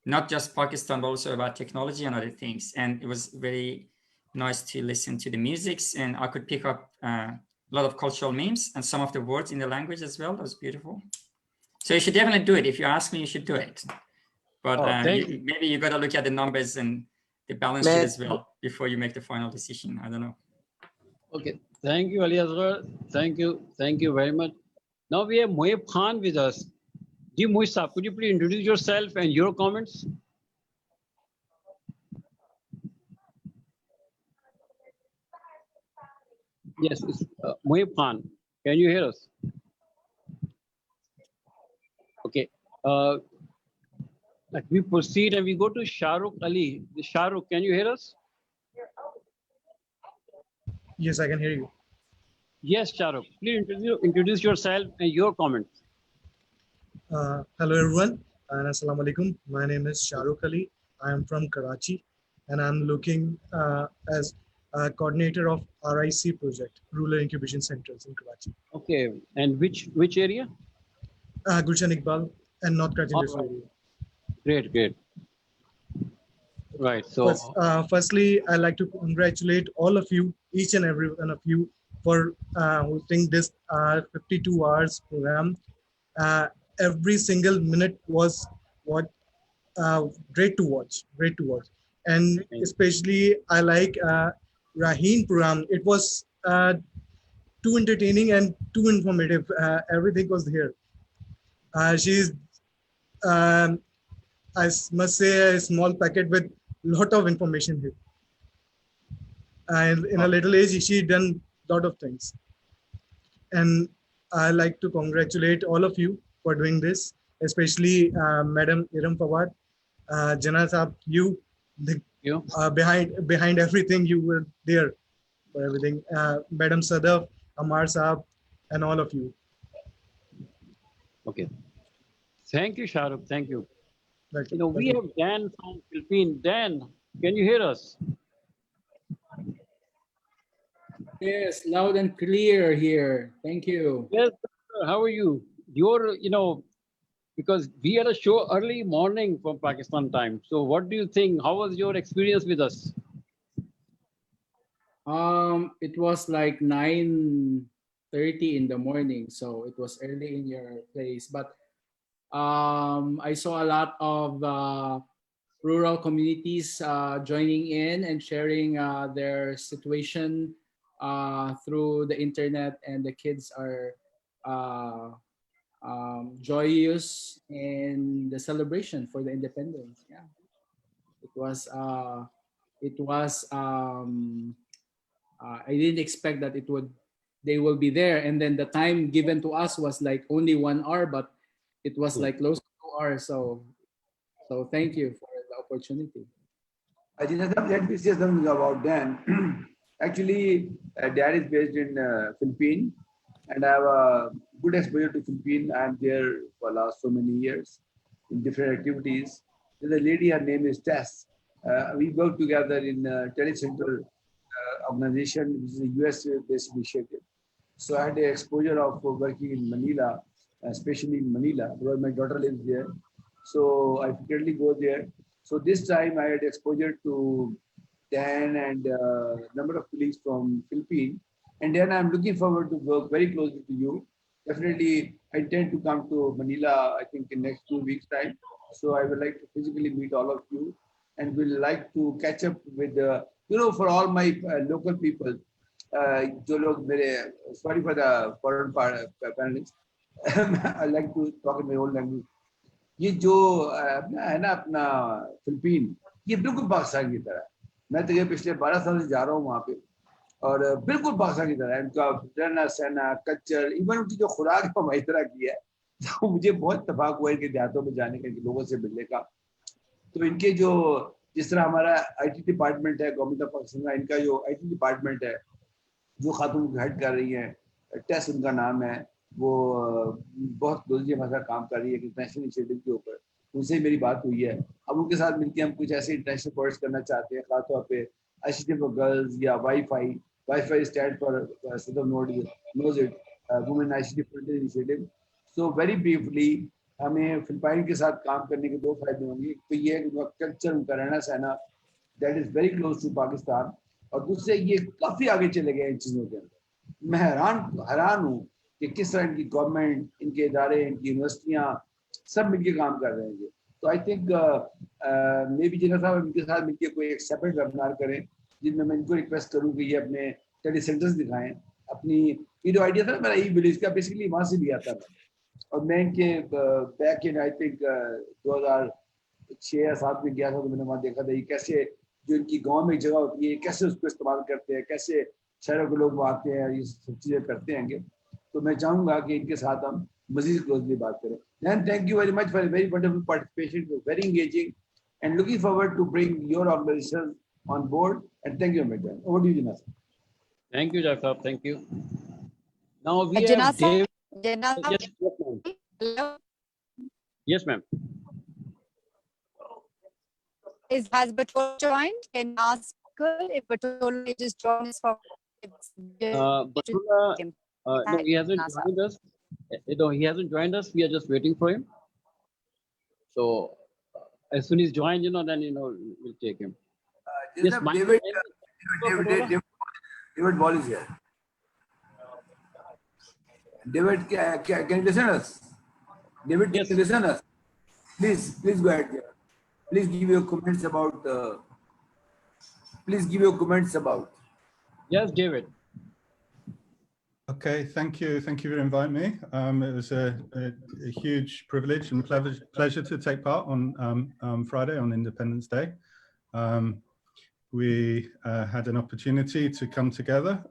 not just Pakistan, but also about technology and other things. And it was very nice to listen to the musics, and I could pick up a lot of cultural memes and some of the words in the language as well. That was beautiful. So you should definitely do it. If you ask me, you should do it. But maybe you got to look at the numbers and the balance sheet as well before you make the final decision. I don't know. Okay. Thank you, Ali Asghar. Thank you very much. Now we have Mohib Khan with us. Ji Mohib Saab, could you please introduce yourself and your comments? Yes, it's Mohib Khan. Can you hear us? Okay. Let me proceed and we go to Shahrukh Ali. Shahrukh, can you hear us? Yes, I can hear you. Yes, Shahrukh. Please introduce yourself and your comments. Hello, everyone, and Assalamu alaikum. My name is Shahrukh Ali. I am from Karachi, and I'm looking as a coordinator of RIC project, Rural Incubation Centers in Karachi. Okay, and which area? Gulshan Iqbal and North Karachi area. Great. Right. So, firstly, I'd like to congratulate all of you, each and every one of you, for hosting this 52 hours program. Every single minute was great to watch, and especially I like Raheen program. It was too entertaining and too informative. Everything was here. She's, I must say, a small packet with lot of information here. And in a little age, she done lot of things. And I like to congratulate all of you for doing this, especially Madam Iram Fawad, Jana Saab, you, behind everything, you were there for everything. Madam Sadaf, Ammar Saab, and all of you. Okay. Thank you, Shahrukh. Thank you. Welcome. You know, we have Dan from Philippines. Dan, can you hear us? Yes, loud and clear here. Thank you. Yes, sir. How are you? You're, you know, because we had a show early morning from Pakistan time. So what do you think? How was your experience with us? It was like 9:30 in the morning, so it was early in your place. But I saw a lot of rural communities joining in and sharing their situation through the internet, and the kids are joyous in the celebration for the independence. Yeah, it was. I didn't expect that they will be there, and then the time given to us was like only 1 hour, but it was like close to 2 hours. So thank you for the opportunity. Let me say something about Dan. Actually, Dad is based in Philippines, and I have a good exposure to Philippines. I'm there for last so many years in different activities. There's a lady, her name is Tess. We work together in telecenter organization, which is a US-based initiative. So I had the exposure of working in Manila, especially in Manila, because my daughter lives there. So I frequently go there. So this time I had exposure to Dan and a number of colleagues from Philippines. And then I'm looking forward to work very closely to you. Definitely, I intend to come to Manila, I think in next 2 weeks time. So I would like to physically meet all of you, and will like to catch up with, for all my local people, sorry for the foreign panelists. I like to talk in my own language. ये जो है ना अपना Philippine, ये बिल्कुल पाकिस्तान की तरह है. मैं तो ये पिछले 12 साल से जा रहा हूँ वहाँ पे, और बिल्कुल पाकिस्तान की तरह है. इनका रहना सहना, कल्चर, इवन उनकी जो खुराक है हमारी तरह की है. तो मुझे बहुत इत्तेफाक हुआ इनके देहातों में जाने का, लोगों से मिलने का. तो इनके जो, जिस तरह हमारा IT डिपार्टमेंट है गवर्नमेंट ऑफ पाकिस्तान का, इनका जो IT डिपार्टमेंट है, जो खातून हेड कर रही हैं, टेस उनका नाम है, वो बहुत क्लोजली हमारे साथ काम कर रही है इंटरनेशनल इनिशिएटिव के ऊपर. उनसे मेरी बात हुई है. अब उनके साथ मिलकर हम कुछ ऐसे इंटरनेशनल प्रोजेक्ट्स करना चाहते हैं, खासतौर पे ICT फॉर गर्ल्स या वाईफाई स्टैंड फॉर सदर नोज it, women ICT frontier initiative. So very briefly, हमें फिलिपाइन के साथ काम करने के 2 फायदे होंगे. तो ये है उनका कल्चर, उनका रहना सहना, that is very close to Pakistan. और दूसरे, ये काफी आगे चले गए इन चीजों के अंदर. मैं हैरान हूँ कि किस तरह इनकी गवर्नमेंट, इनके इदारे, इनकी यूनिवर्सिटियाँ सब मिलकर काम कर रहे हैं. तो आई थिंक मे बी जिना साहब इनके साथ मिलकर कोई एक सेपरेट वेबिनार करें, जिनमें मैं इनको रिक्वेस्ट करूँ कि ये अपने टेली सेंटर्स दिखाएं. अपनी ये जो आइडिया था ना मेरा ई-विलेज का, बेसिकली वहाँ से लिया था. और मैं इनके बैक इन आई थिंक 2006 या 2007 में गया था, तो मैंने वहाँ देखा था ये कैसे, जो इनकी गांव में एक जगह होती है, कैसे उसको इस्तेमाल करते हैं, कैसे शहरों के लोग आते हैं, ये सब चीज़ें करते हैं. तो मैं चाहूँगा कि इनके साथ हम मजीद क्लोजली बात करें. Then thank you very much for a very wonderful participation. It was very engaging, and looking forward to bring your organization on board. And thank you, Madam. Over to you, Jinnah. Thank you, Jaffer. Thank you. Now we have Dave. Yes, ma'am. Has Batola joined? Can I ask if Batola may just join us for? Batola, no, he hasn't joined us. No, he hasn't joined us. We are just waiting for him. So as soon as he's joined, then we'll take him. Yes, David Ball is here. David, can you listen to us? David, can you listen to us? Please go ahead. Please give your comments about. Yes, David. Okay, thank you. Thank you for inviting me. It was a huge privilege and pleasure to take part on Friday on Independence Day. We had an opportunity to come together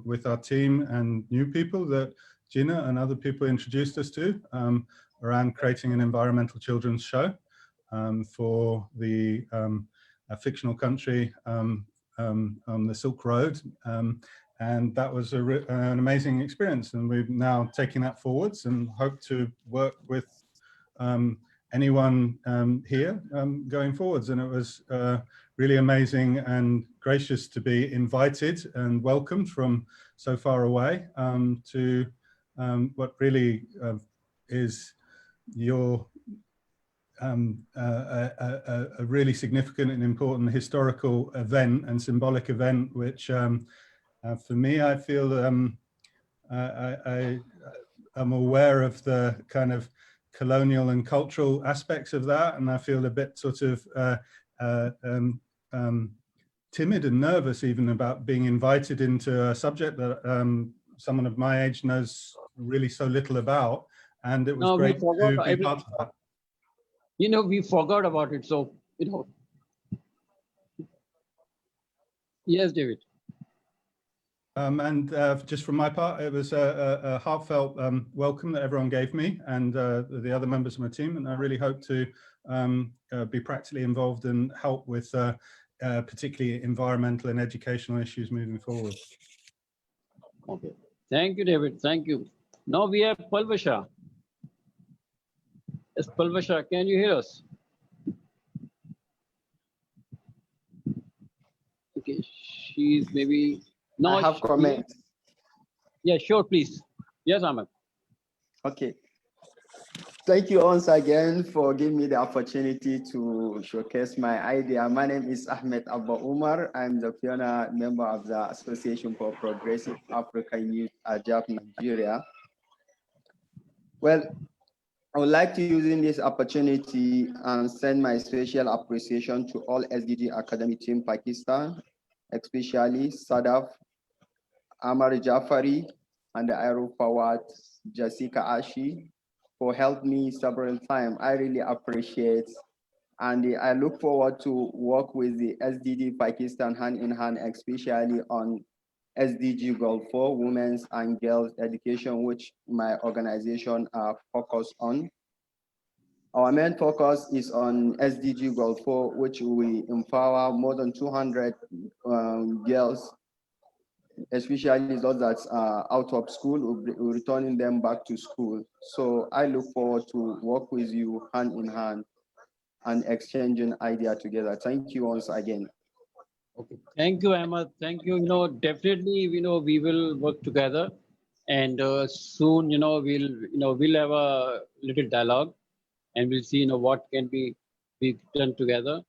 with our team and new people that Gina and other people introduced us to around creating an environmental children's show for the fictional country on the Silk Road. And that was an amazing experience. And we've now taken that forwards and hope to work with anyone here going forwards. And it was really amazing and gracious to be invited and welcomed from so far away to what really is your a really significant and important historical event and symbolic event, which for me, I feel I'm aware of the kind of colonial and cultural aspects of that, and I feel a bit sort of timid and nervous even about being invited into a subject that someone of my age knows really so little about, and it was great to be part of that. You know, we forgot about it, so you know. Yes, David. And just from my part, it was a heartfelt welcome that everyone gave me and the other members of my team, and I really hope to be practically involved and help with particularly environmental and educational issues moving forward. Okay, thank you, David. Thank you. Now we have Palvasha. Yes, Palvasha, can you hear us? Okay, she's maybe. No, I have comments. Yeah, sure, please. Yes, Ammar. Okay. Thank you once again for giving me the opportunity to showcase my idea. My name is Ammar. I'm the pioneer member of the Association for Progressive African Youth at Jaffery, Nigeria. Well, I would like to use this opportunity and send my special appreciation to all SDG Academy team Pakistan, especially Sadaf, Ammar Jaffery, and the Aero Forward Jessica Ashi for helping me several times. I really appreciate, and I look forward to work with the SDG Pakistan hand in hand, especially on SDG Goal 4, Women's and Girls Education, which my organization are focused on. Our main focus is on SDG Goal 4, which we empower more than 200 girls, especially those that are out of school, we're returning them back to school. So I look forward to work with you hand in hand and exchanging idea together. Thank you once again. Okay, thank you, Ammar. Thank you. You know, definitely, you know, we will work together, and soon, you know, we'll have a little dialogue, and we'll see, you know, what can be done together.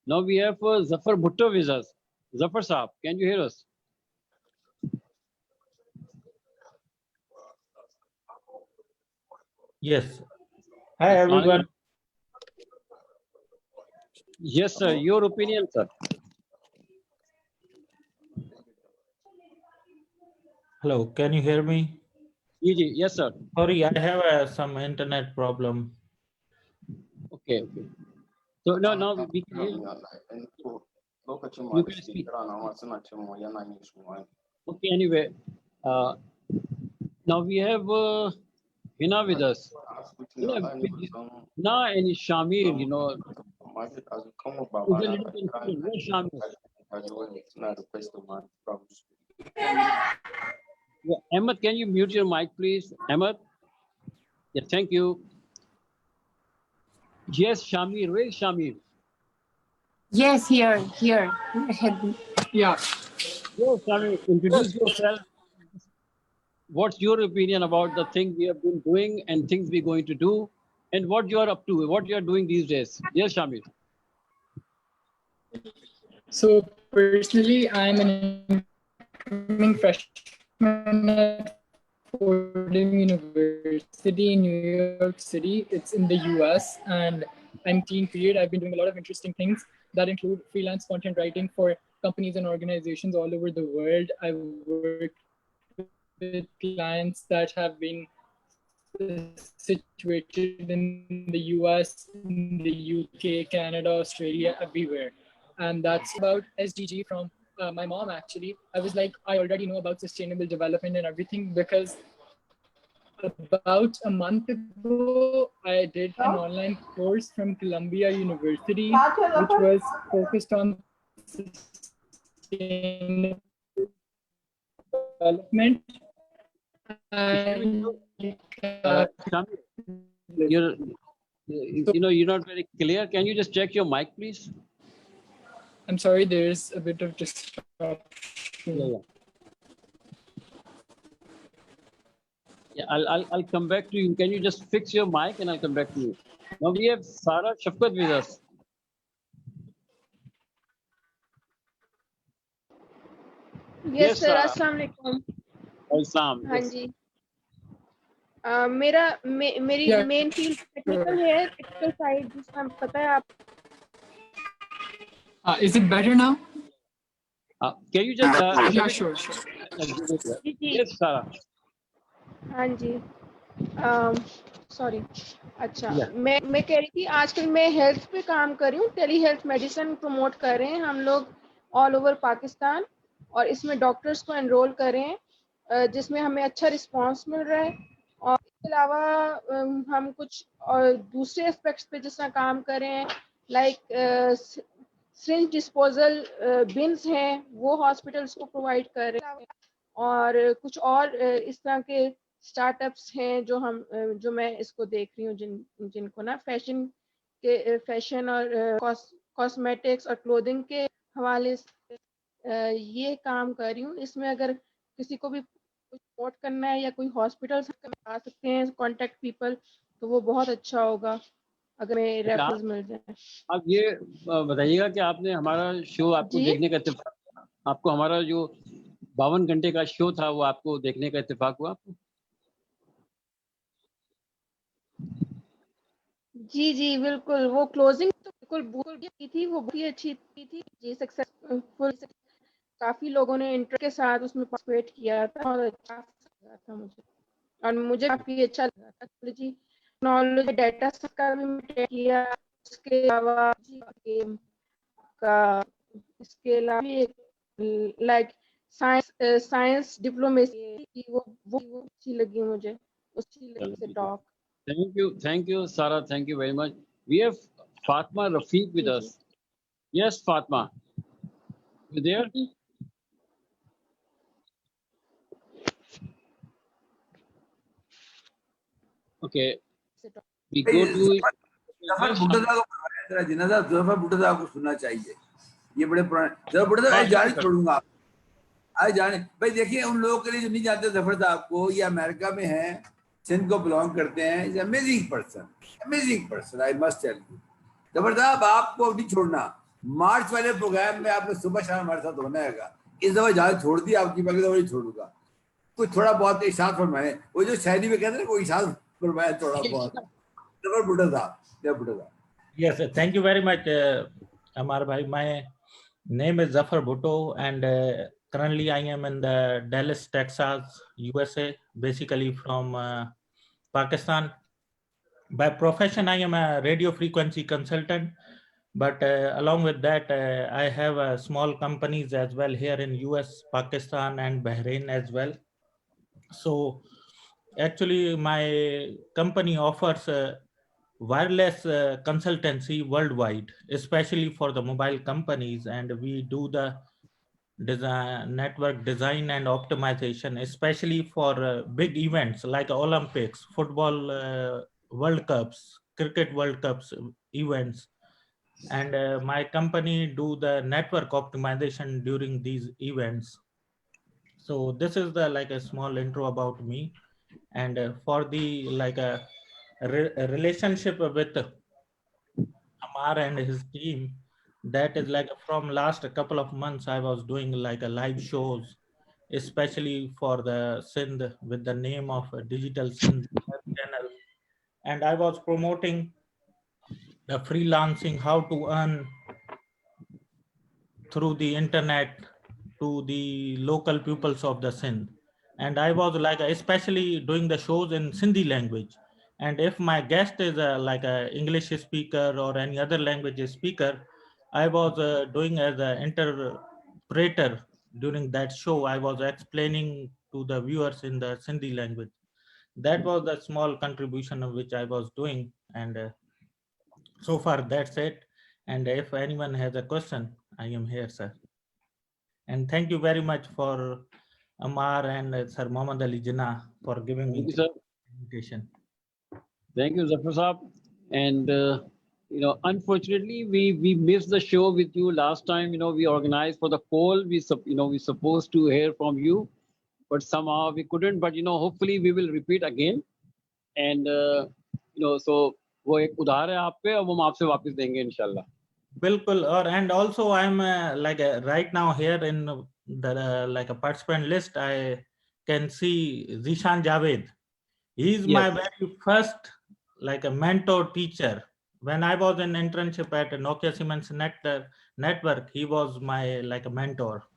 Now we have Zafar Bhutto with us. Zafar Saab, can you hear us? Yes. Hi, everyone. Yes, sir. Your opinion, sir. Hello, can you hear me? Yes, sir. Sorry, I have some internet problem. Okay, okay. So no, we can hear you. You can speak. Okay, anyway, now we have Hina with us. Hina and Shamir, you know, is a little confused. Where's Shamir? Yeah, Ahmed, can you mute your mic, please? Ahmed? Yeah, thank you. Yes, Shamir. Where is Shamir? Yes, here. Yeah. Yes, Shamir, introduce yourself. What's your opinion about the thing we have been doing and things we're going to do, and what you are up to, what you are doing these days? Yes, Shamir. So personally, I'm an incoming freshman at Fordham University in New York City. It's in the US, and I'm teen period. I've been doing a lot of interesting things that include freelance content writing for companies and organizations all over the world. I've worked with with clients that have been situated in the US, in the UK, Canada, Australia, everywhere. And that's about SDG from my mom, actually. I was like, I already know about sustainable development and everything because about a month ago, I did an online course from Columbia University, which was focused on sustainable development. And you're not very clear. Can you just check your mic, please? I'm sorry, there's a bit of disruption. Yeah, I'll come back to you. Can you just fix your mic and I'll come back to you. Now we have Sarah Shafqat with us. Yes sir, Sarah. अस्सलाम वालेकुम। Assalam. हाँ जी, मेरी main field technical है, technical side जिसमें पता है आप। Is it better now? Can you just yeah, sure. Yes, Sarah. हाँ जी, सॉरी। अच्छा, मैं कह रही थी आजकल मैं हेल्थ पे काम कर रही हूँ, टेली हेल्थ मेडिसिन प्रमोट कर रहे हैं हम लोग ऑल ओवर पाकिस्तान, और इसमें डॉक्टर्स को एनरोल कर रहे हैं जिसमें हमें अच्छा रिस्पांस मिल रहा है। और इसके अलावा हम कुछ और दूसरे एस्पेक्ट्स पे जिस तरह काम कर रहे हैं, लाइक सिरिंज डिस्पोजल बिन्स हैं वो हॉस्पिटल्स को प्रोवाइड कर रहे हैं, और कुछ और इस तरह के स्टार्टअप्स हैं जो मैं इसको देख रही हूँ, जिनको ना फैशन और कॉस्मेटिक्स और क्लोथिंग के हवाले से ये काम कर रही हूँ। इसमें अगर किसी को भी सपोर्ट करना है या कोई हॉस्पिटल आ सकते हैं कॉन्टेक्ट पीपल, तो वो बहुत अच्छा होगा अगर मैं रेफरेंस मिल जाए। आप ये बताइएगा कि आपने हमारा शो आपको देखने का इत्तेफाक, आपको हमारा जो 52 घंटे का शो था वो आपको देखने का इत्तेफाक हुआ आपको? जी बिल्कुल, वो क्लोजिंग तो बिल्कुल की थी, वो बहुत ही अच्छी थी जी, सक्सेसफुल। काफी लोगों ने इंटरेस्ट के साथ उसमें पार्टिसिपेट किया था और अच्छा लगा था मुझे, और मुझे काफी अच्छा लगा था। टेक्नोलॉजी डाटा का भी मैंने किया, उसके अलावा गेम का, इसके अलावा लाइक साइंस डिप्लोमेसी वो अच्छी लगी मुझे, उसकी लगी से talk. Thank you, Sarah. Thank you very much. We have Fatma Rafiq with us. Yes, Fatma. You there? Okay. We go to Zafar बुड्ढा को जिनादा जफर बुड्ढा को सुनना चाहिए, ये बड़े पुराने जफर बुड्ढा जान छोड़ूंगा आज जाने। भाई देखिए, उन लोगों के लिए जो नहीं जानते जफर साहब को, ये अमेरिका में हैं, सिंध को बिलोंग करते हैं। Is amazing person, I must tell you. Zafar साहब आपको नहीं छोड़ना, मार्च वाले प्रोग्राम में आपने सुबह शाम हमारे साथ होना है। इस दफा इजाजत छोड़ दी आपकी, बाकी दफा नहीं छोड़ूंगा। कुछ थोड़ा बहुत इशाद फरमाए, वो जो शायरी में कहते हैं कोई इशाद फरमाए थोड़ा बहुत। जफर बुड्ढा साहब, Yes, thank you very much, Ammar bhai. My name is Jaffer Bhutto, and currently I am in the Dallas, Texas, USA, basically from Pakistan. By profession, I am a radio frequency consultant, but along with that, I have small companies as well here in US, Pakistan, and Bahrain as well. So actually, my company offers wireless consultancy worldwide, especially for the mobile companies, and we do the network design and optimization, especially for big events like Olympics, football World Cups, cricket World Cups events. And my company do the network optimization during these events. So this is the like a small intro about me. And for the like a relationship with Ammar and his team, that is like from last a couple of months I was doing like a live shows, especially for the Sindh with the name of Digital Sindh channel, and I was promoting the freelancing, how to earn through the internet to the local pupils of the Sindh. and I was like especially doing the shows in Sindhi language. And if my guest is like a English speaker or any other language speaker, I was doing as an interpreter during that show. I was explaining to the viewers in the Sindhi language. That was the small contribution of which I was doing, and so far that's it. And if anyone has a question, I am here, sir. And thank you very much for Ammar and Sir Mohammad Ali Jinnah for giving me the invitation. Thank you, Jaffer Saab. And unfortunately, we missed the show with you last time. We organized for the call. We supposed to hear from you, but somehow we couldn't. But hopefully we will repeat again. And so वो एक उधार है आप पे और वो हम आपसे वापस देंगे इंशाल्लाह. Bilkul, and also I'm like right now here in the like a participant list. I can see Zishan Javed. He's my very first like a mentor teacher. When I was in internship at Nokia Siemens Network, he was my like a mentor.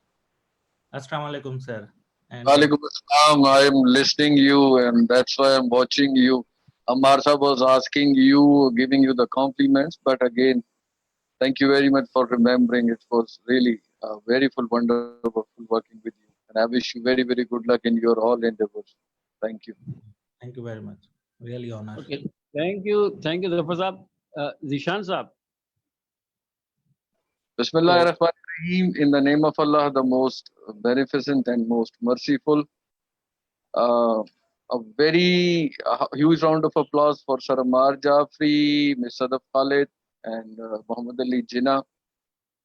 Assalamu alaikum, sir. Walaikum assalam. I'm listening you, and that's why I'm watching you. Ammar Sahab was asking you, giving you the compliments, but again, thank you very much for remembering. It was really very wonderful working with you, and I wish you very, very good luck in your all endeavors. Thank you. Thank you very much. Really honored. Okay. Thank you, Zafar Saab. Zishan Saab. Bismillahirrahmanirrahim. In the name of Allah, the most beneficent and most merciful. A very huge round of applause for Sir Ammar Jaffery, Ms. Sadaf Khalid, and Mohammad Ali Jinnah,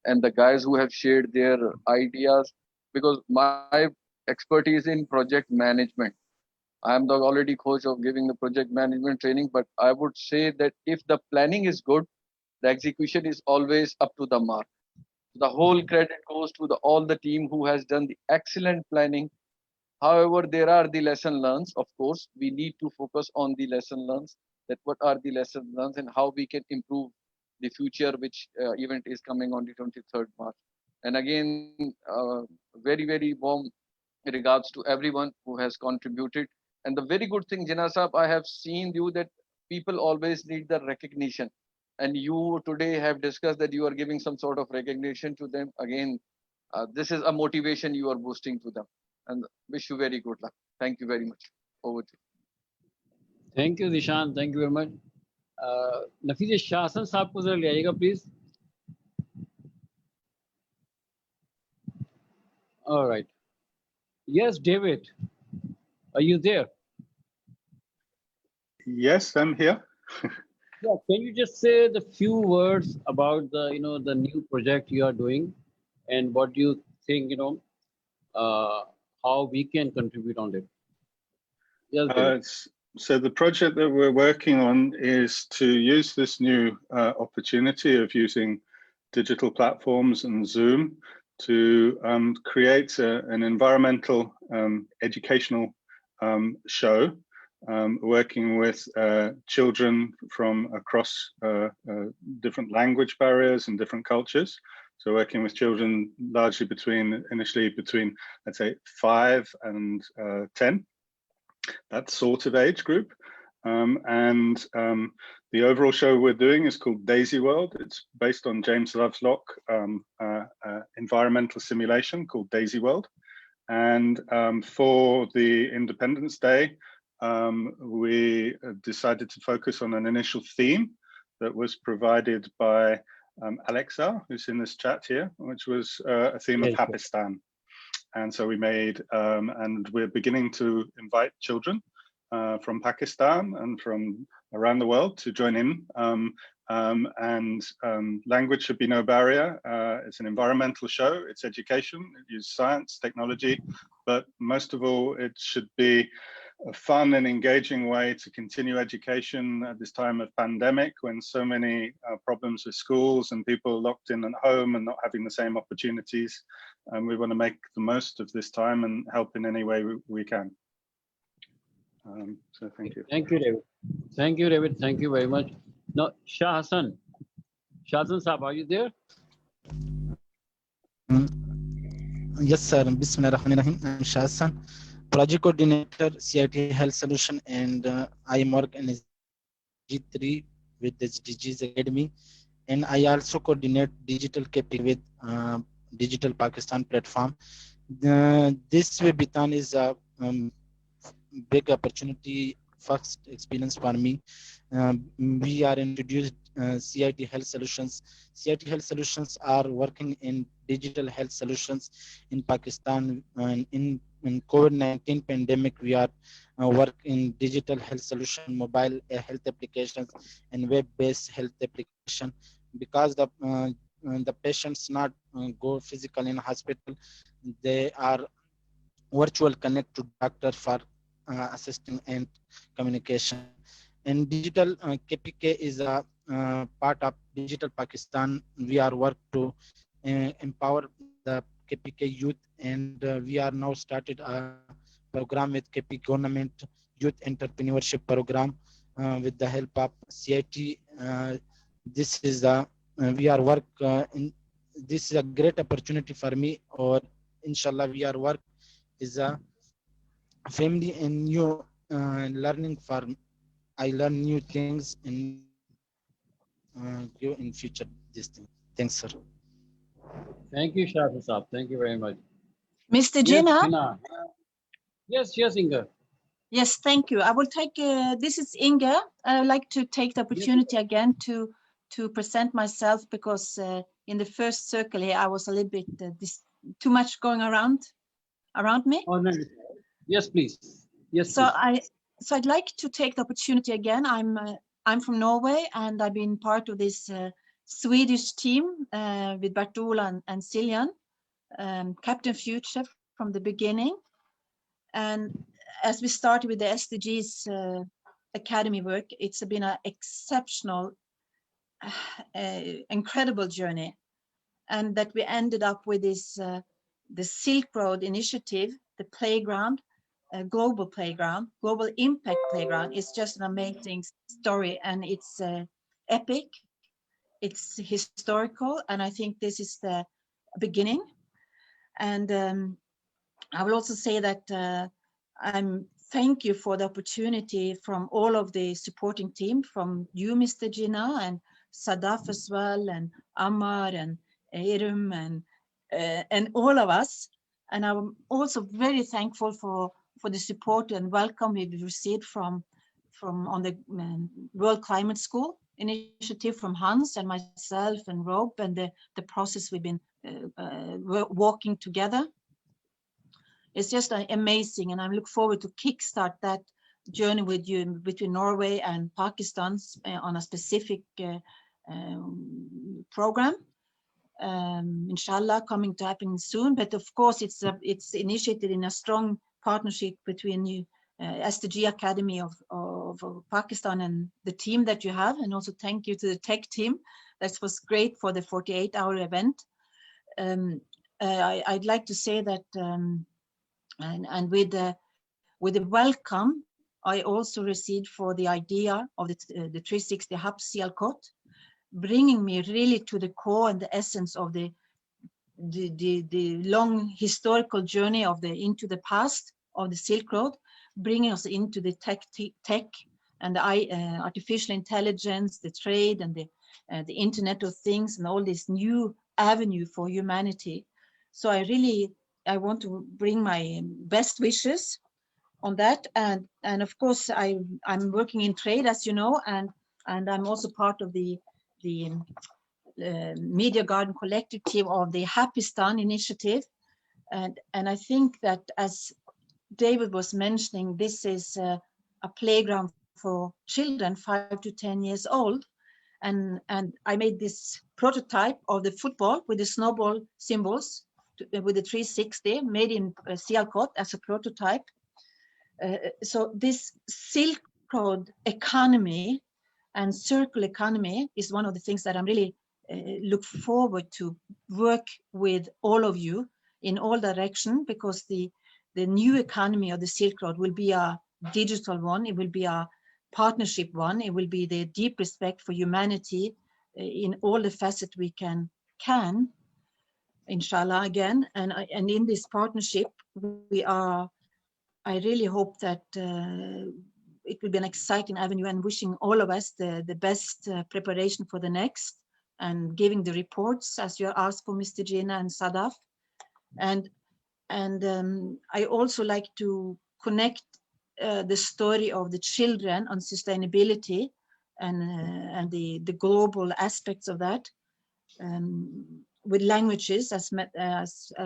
and the guys who have shared their ideas, because my expertise in project management. I am the already coach of giving the project management training, but I would say that if the planning is good, the execution is always up to the mark. The whole credit goes to all the team who has done the excellent planning. However, there are the lesson learned. Of course, we need to focus on the lesson learned, that what are the lesson learned and how we can improve the future, which event is coming on the 23rd March. And again, very, very warm regards to everyone who has contributed. And the very good thing, Jinnah Saab, I have seen you that people always need the recognition. And you today have discussed that you are giving some sort of recognition to them. Again, this is a motivation you are boosting to them. And wish you very good luck. Thank you very much. Over to you. Thank you, Zishan. Thank you very much. Nafees Shah Hassan साहब को जरा ले आइएगा, please. All right. Yes, David. Are you there? Yes, I'm here. Yeah, can you just say the few words about the the new project you are doing, and what do you think how we can contribute on it? Yes, so the project that we're working on is to use this new opportunity of using digital platforms and Zoom to create an environmental educational show, working with children from across different language barriers and different cultures. So working with children largely initially between, let's say, 5 and 10, that sort of age group. The overall show we're doing is called Daisy World. It's based on James Lovelock environmental simulation called Daisy World. And for the Independence Day, we decided to focus on an initial theme that was provided by Alexa, who's in this chat here, which was a theme of Pakistan. And so we made, and we're beginning to invite children from Pakistan and from around the world to join in. Language should be no barrier. It's an environmental show, it's education, it uses science, technology, but most of all, it should be a fun and engaging way to continue education at this time of pandemic, when so many problems with schools and people locked in at home and not having the same opportunities. And we want to make the most of this time and help in any way we can. So thank you. Thank you, David. Thank you, David. Thank you very much. Now, Shah Hassan. Shah Hassan Saab, are you there? Yes, sir. Bismillahirrahmanirrahim. I'm Shah Hassan. project coordinator, CIT Health Solution, and I am working in G3 with the SDGs Academy, and I also coordinate digital KP with Digital Pakistan platform. This webinar is a big opportunity, first experience for me. We are introduced CIT Health Solutions. CIT Health Solutions are working in digital health solutions in Pakistan. And in COVID-19 pandemic, we are work in digital health solution, mobile health applications, and web-based health application. Because the patients not go physical in hospital, they are virtual connect to doctor for assisting and communication. And digital KPK is a part of Digital Pakistan. We are work to empower the KPK youth, and we are now started a program with KP Government Youth Entrepreneurship Program with the help of CIT. This is a we are work in. This is a great opportunity for me, or inshallah we are work is a family and new learning for. I learn new things and go in future this thing. Thanks, sir. Thank you, Shah Saab. Thank you very much. Mr. Yes, Jinnah? Jinnah. Yes, Inga. Yes, thank you. I will take, this is Inga. I would like to take the opportunity again to present myself, because in the first circle here, I was a little bit, too much going around me. Oh, no. Yes, please. Yes, So please. I'd like to take the opportunity again. I'm from Norway, and I've been part of this Swedish team with Bertola and Siljan, Captain Future from the beginning. And as we started with the SDGs Academy work, it's been an exceptional, incredible journey. And that we ended up with this, the Silk Road initiative, the playground, global playground, global impact playground. Is just an amazing story, and it's epic, it's historical, and I think this is the beginning. And I will also say that I'm thank you for the opportunity from all of the supporting team, from you, Mr. Jinnah, and Sadaf as well, and Ammar and Irum and all of us. And I'm also very thankful for the support and welcome we've received from on the World Climate School initiative from Hans and myself and Rob, and the process we've been walking together. It's just amazing, and I look forward to kickstart that journey with you between Norway and Pakistan on a specific program. Inshallah, coming to happen soon. But of course, it's initiated in a strong partnership between you, SDG Academy of Pakistan, and the team that you have. And also thank you to the tech team. That was great for the 48-hour event. I'd like to say that, and with the welcome, I also received for the idea of the 360 Hub Sialkot, bringing me really to the core and the essence of the long historical journey of into the past of the Silk Road, bringing us into the tech and the artificial intelligence, the trade, and the Internet of Things, and all this new avenue for humanity. So I want to bring my best wishes on that, and of course I'm working in trade, as you know, and I'm also part of the Media Garden Collective team of the Happystan initiative, and I think that, as David was mentioning, this is a playground for children 5 to 10 years old, and I made this prototype of the football with the snowball symbols with the 360 made in Sialkot as a prototype. So this Silk Road economy and circular economy is one of the things that I'm really look forward to work with all of you in all directions, because the new economy of the Silk Road will be a digital one, it will be a partnership one, it will be the deep respect for humanity in all the facets we can, inshallah, again. And in this partnership, we are I really hope that it will be an exciting avenue, and wishing all of us the best preparation for the next, and giving the reports as you asked for, Mr. Jina and Sadaf. And I also like to connect the story of the children on sustainability and the global aspects of that with languages, as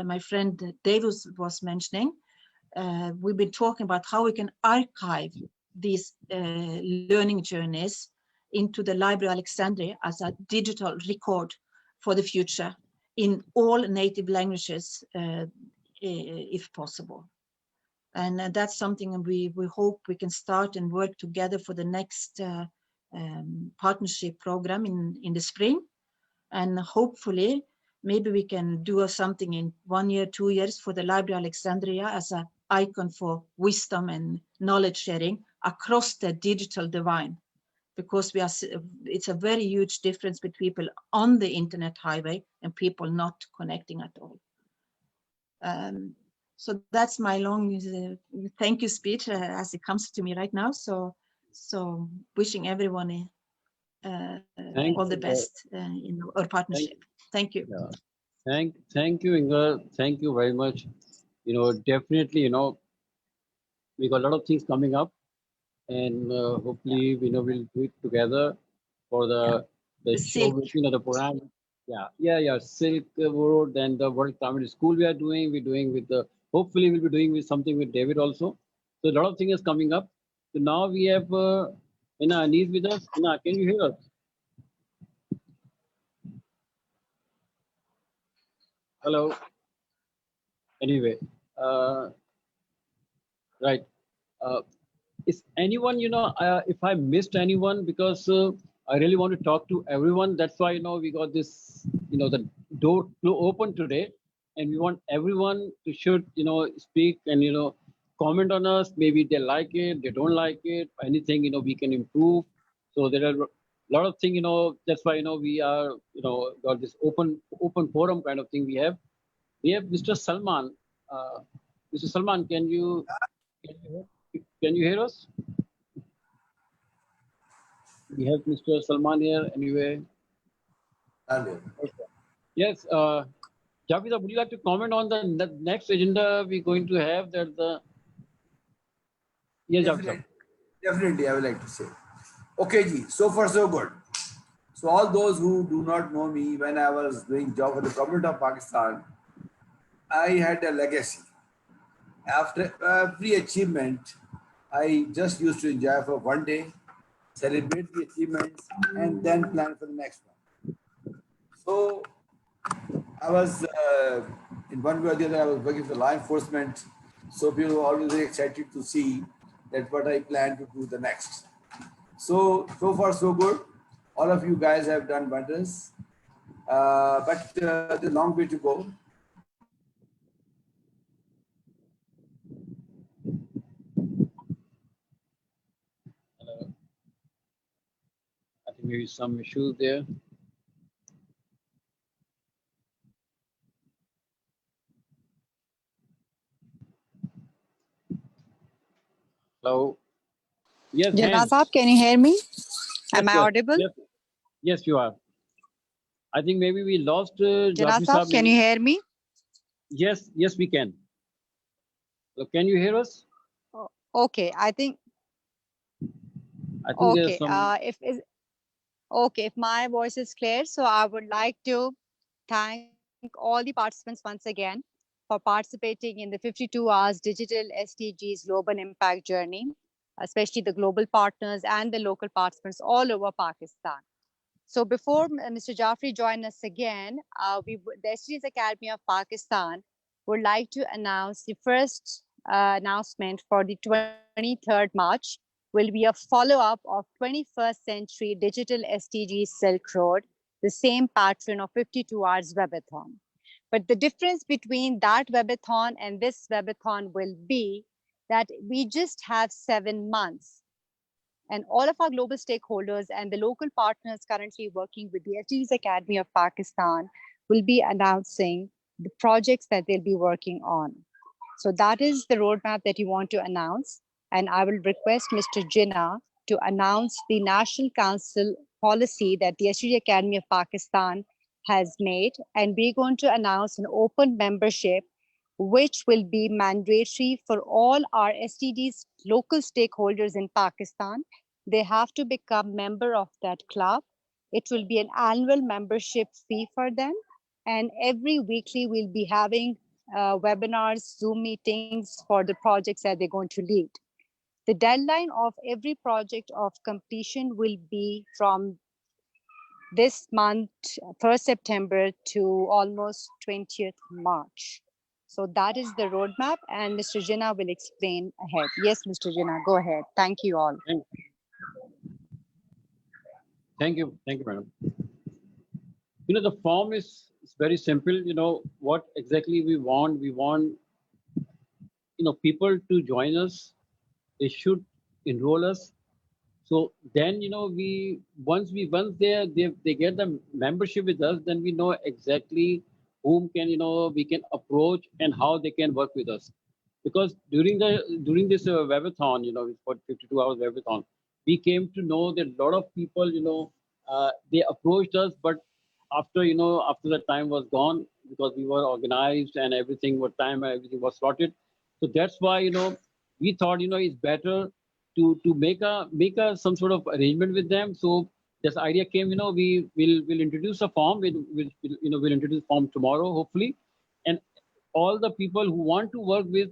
my friend David was mentioning. We've been talking about how we can archive these learning journeys into the Library of Alexandria as a digital record for the future in all native languages, if possible. And that's something we hope we can start and work together for the next partnership program in the spring. And hopefully, maybe we can do something in 1 year, 2 years for the Library of Alexandria as an icon for wisdom and knowledge sharing across the digital divide. Because it's a very huge difference between people on the internet highway and people not connecting at all. So that's my long thank you speech as it comes to me right now. So wishing everyone all the best in our partnership. Thank you. Yeah. Thank you, Inga. Thank you very much. Definitely, we got a lot of things coming up, and hopefully, we'll do it together for the show, the program. Yeah. Silk Road and the World Comedy School we're doing with the, hopefully we'll be doing with something with David also. So a lot of things coming up. So now we have Anis with us. Ina, can you hear us? Hello. Anyway, right. Is anyone, if I missed anyone, because I really want to talk to everyone. That's why, we got this, the door open today, and we want everyone to should, speak and, comment on us. Maybe they like it, they don't like it, anything, we can improve. So there are a lot of things, that's why, we are, got this open forum kind of thing we have. We have Mr. Salman. Mr. Salman, can you hear us? We have Mr. Salman here anyway. Okay. Yes, Jaffery, would you like to comment on the next agenda we're going to have? Yes, Definitely, I would like to say. Okay, Ji, so far so good. So all those who do not know me, when I was doing job for the government of Pakistan, I had a legacy. After every achievement, I just used to enjoy for one day, celebrate the achievements, and then plan for the next one. So I was, in one way or the other, I was working for law enforcement. So people were always very excited to see that what I plan to do the next. So far so good. All of you guys have done wonders. But there's a long way to go. I think maybe some issues there. Hello. Yes, Janazab, can you hear me? Am I audible? Yes, you are. I think maybe we lost Janazab, can you hear me? Yes, we can. So can you hear us? Okay, I think there's some... if my voice is clear, so I would like to thank all the participants once again for participating in the 52 hours digital SDGs global impact journey, especially the global partners and the local participants all over Pakistan. So before Mr. Jaffery join us again, the SDGs Academy of Pakistan would like to announce the first announcement for the 23rd March will be a follow-up of 21st Century Digital SDGs Silk Road, the same patron of 52 Hours Webathon. But the difference between that Webathon and this Webathon will be that we just have 7 months. And all of our global stakeholders and the local partners currently working with the SDGs Academy of Pakistan will be announcing the projects that they'll be working on. So that is the roadmap that you want to announce. And I will request Mr. Jinnah to announce the National Council policy that the SDG Academy of Pakistan has made. And we're going to announce an open membership, which will be mandatory for all our SDGs local stakeholders in Pakistan. They have to become member of that club. It will be an annual membership fee for them. And every weekly we'll be having webinars, Zoom meetings for the projects that they're going to lead. The deadline of every project of completion will be from this month, 1st September to almost 20th March. So that is the roadmap, and Mr. Jinnah will explain ahead. Yes, Mr. Jinnah, go ahead. Thank you all. Thank you, madam. You know, the form is very simple. You know, what exactly we want? We want, you know, people to join us. They should enroll us. So then, you know, once they get the membership with us, then we know exactly whom we can approach and how they can work with us. Because during this webathon, you know, for 52 hours webathon, we came to know that a lot of people, you know, they approached us, but after the time was gone, because we were organized and everything was slotted. So that's why, you know, we thought, you know, it's better to make some sort of arrangement with them. So this idea came, you know, we'll introduce a form. We'll introduce form tomorrow, hopefully, and all the people who want to work with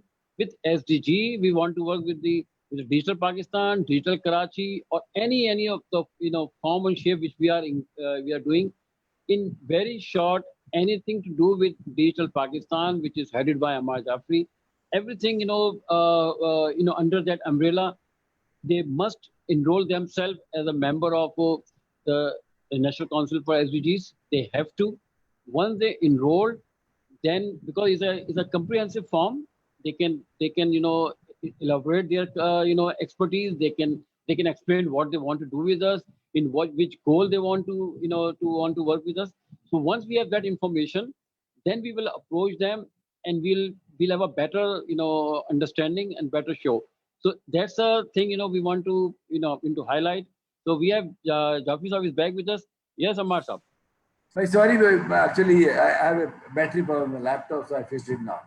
SDG, we want to work with the Digital Pakistan, Digital Karachi, or any of the, you know, form and shape which we are doing. In very short, anything to do with Digital Pakistan, which is headed by Ammar Jaffery, everything, you know, under that umbrella, they must enroll themselves as a member of the National Council for SDGs. They have to. Once they enroll, then because it's a comprehensive form, they can you know, elaborate their expertise. They can explain what they want to do with us, in which goal they want to work with us. So once we have that information, then we will approach them, and we'll have a better, you know, understanding and better show. So that's a thing, you know, we want to, you know, highlight. So we have Jaffery Saab is back with us. Yes, Ammar Saab. Sorry, actually, I have a battery problem on the laptop, so I fixed it now.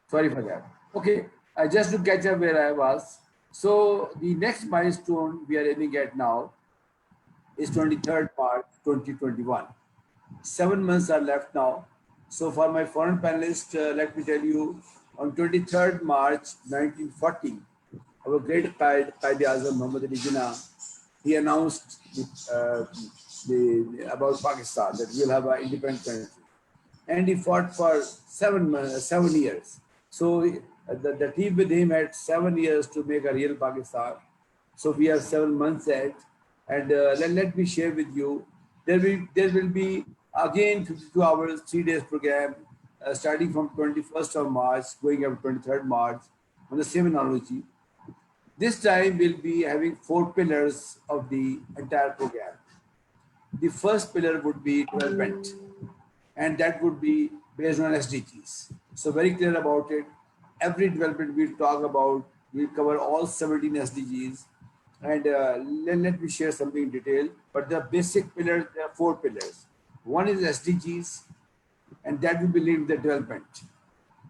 Sorry for that. Okay, just to catch up where I was. So the next milestone we are aiming at now is 23rd March 2021. 7 months are left now. So for my foreign panelists, let me tell you, on 23rd March 1940, our great Qaid-e-Azam Muhammad Ali Jinnah, he announced about Pakistan, that we'll have an independent country. And he fought for 7 years. So the team with him had 7 years to make a real Pakistan. So we are 7 months at, and let me share with you. There will be again 52 hours, 3 days program, starting from 21st of March, going up to 23rd March, on the same analogy. This time we'll be having 4 pillars of the entire program. The first pillar would be development, and that would be based on SDGs. So very clear about it. Every development we'll talk about, we'll cover all 17 SDGs. And let me share something in detail. But the basic pillars, there are 4 pillars. One is SDGs, and that will be linked to the development.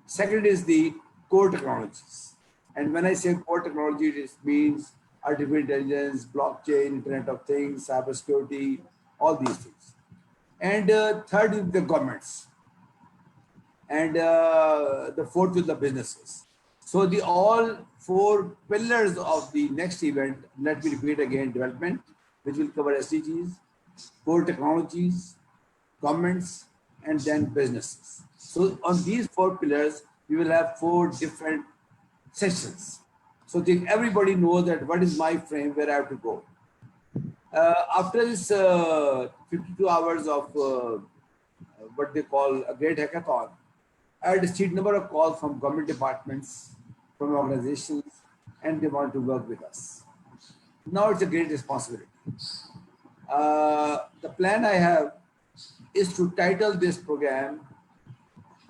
Second is the core technologies. And when I say core technology, it means artificial intelligence, blockchain, Internet of Things, cybersecurity, all these things. And third is the governments. And the fourth is the businesses. So the all 4 pillars of the next event, let me repeat again: development, which will cover SDGs, core technologies, governments, and then businesses. So on these 4 pillars, we will have 4 different sessions. So everybody knows that what is my frame, where I have to go. After this 52 hours of what they call a great hackathon, I had received a number of calls from government departments, from organizations, and they want to work with us. Now it's a great responsibility. The plan I have is to title this program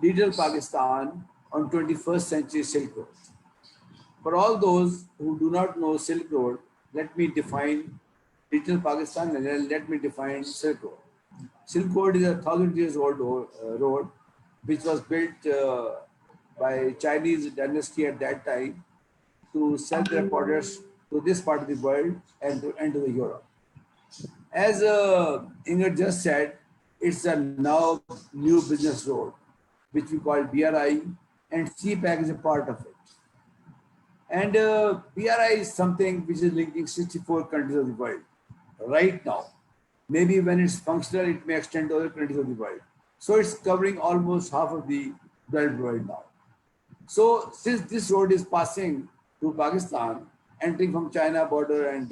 Digital Pakistan on 21st century Silk Road. For all those who do not know Silk Road, let me define digital Pakistan and then let me define Silk Road. Silk Road is a 1,000 years old road which was built by Chinese dynasty at that time to sell their products to this part of the world and to the Europe. As Ingrid just said, it's a now new business road, which we call BRI, and CPAC is a part of it. And BRI is something which is linking 64 countries of the world right now. Maybe when it's functional, it may extend to other countries of the world. So it's covering almost half of the world now. So since this road is passing through Pakistan, entering from China border and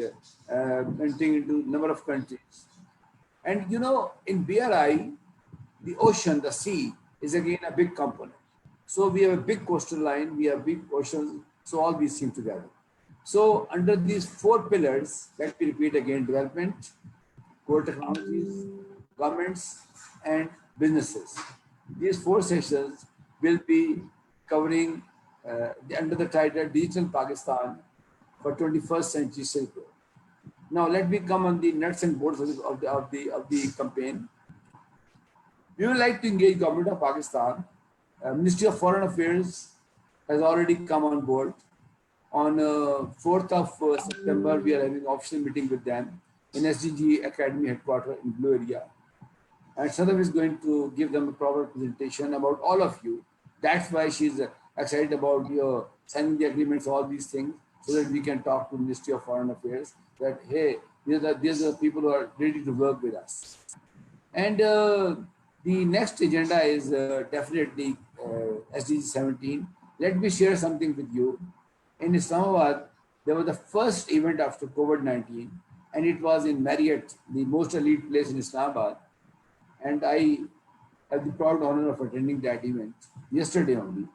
entering into number of countries. And you know, in BRI, the ocean, the sea, is again a big component. So we have a big coastal line, we have big oceans, so all these seem together. So under these 4 pillars, let me repeat again: development, core technologies, governments, and businesses. These 4 sessions will be covering under the title Digital Pakistan for 21st Century Silk Road. Now let me come on the nuts and bolts of the campaign. We would like to engage Government of Pakistan. Ministry of Foreign Affairs has already come on board. On 4th of September, we are having official meeting with them in SDG Academy headquarters in Blue Area. And Sadaf is going to give them a proper presentation about all of you. That's why she's excited about your signing the agreements, all these things, so that we can talk to Ministry of Foreign Affairs that, hey, these are people who are ready to work with us. And the next agenda is definitely SDG 17. Let me share something with you. In Islamabad, there was the first event after COVID-19, and it was in Marriott, the most elite place in Islamabad. And I had the proud honor of attending that event yesterday only.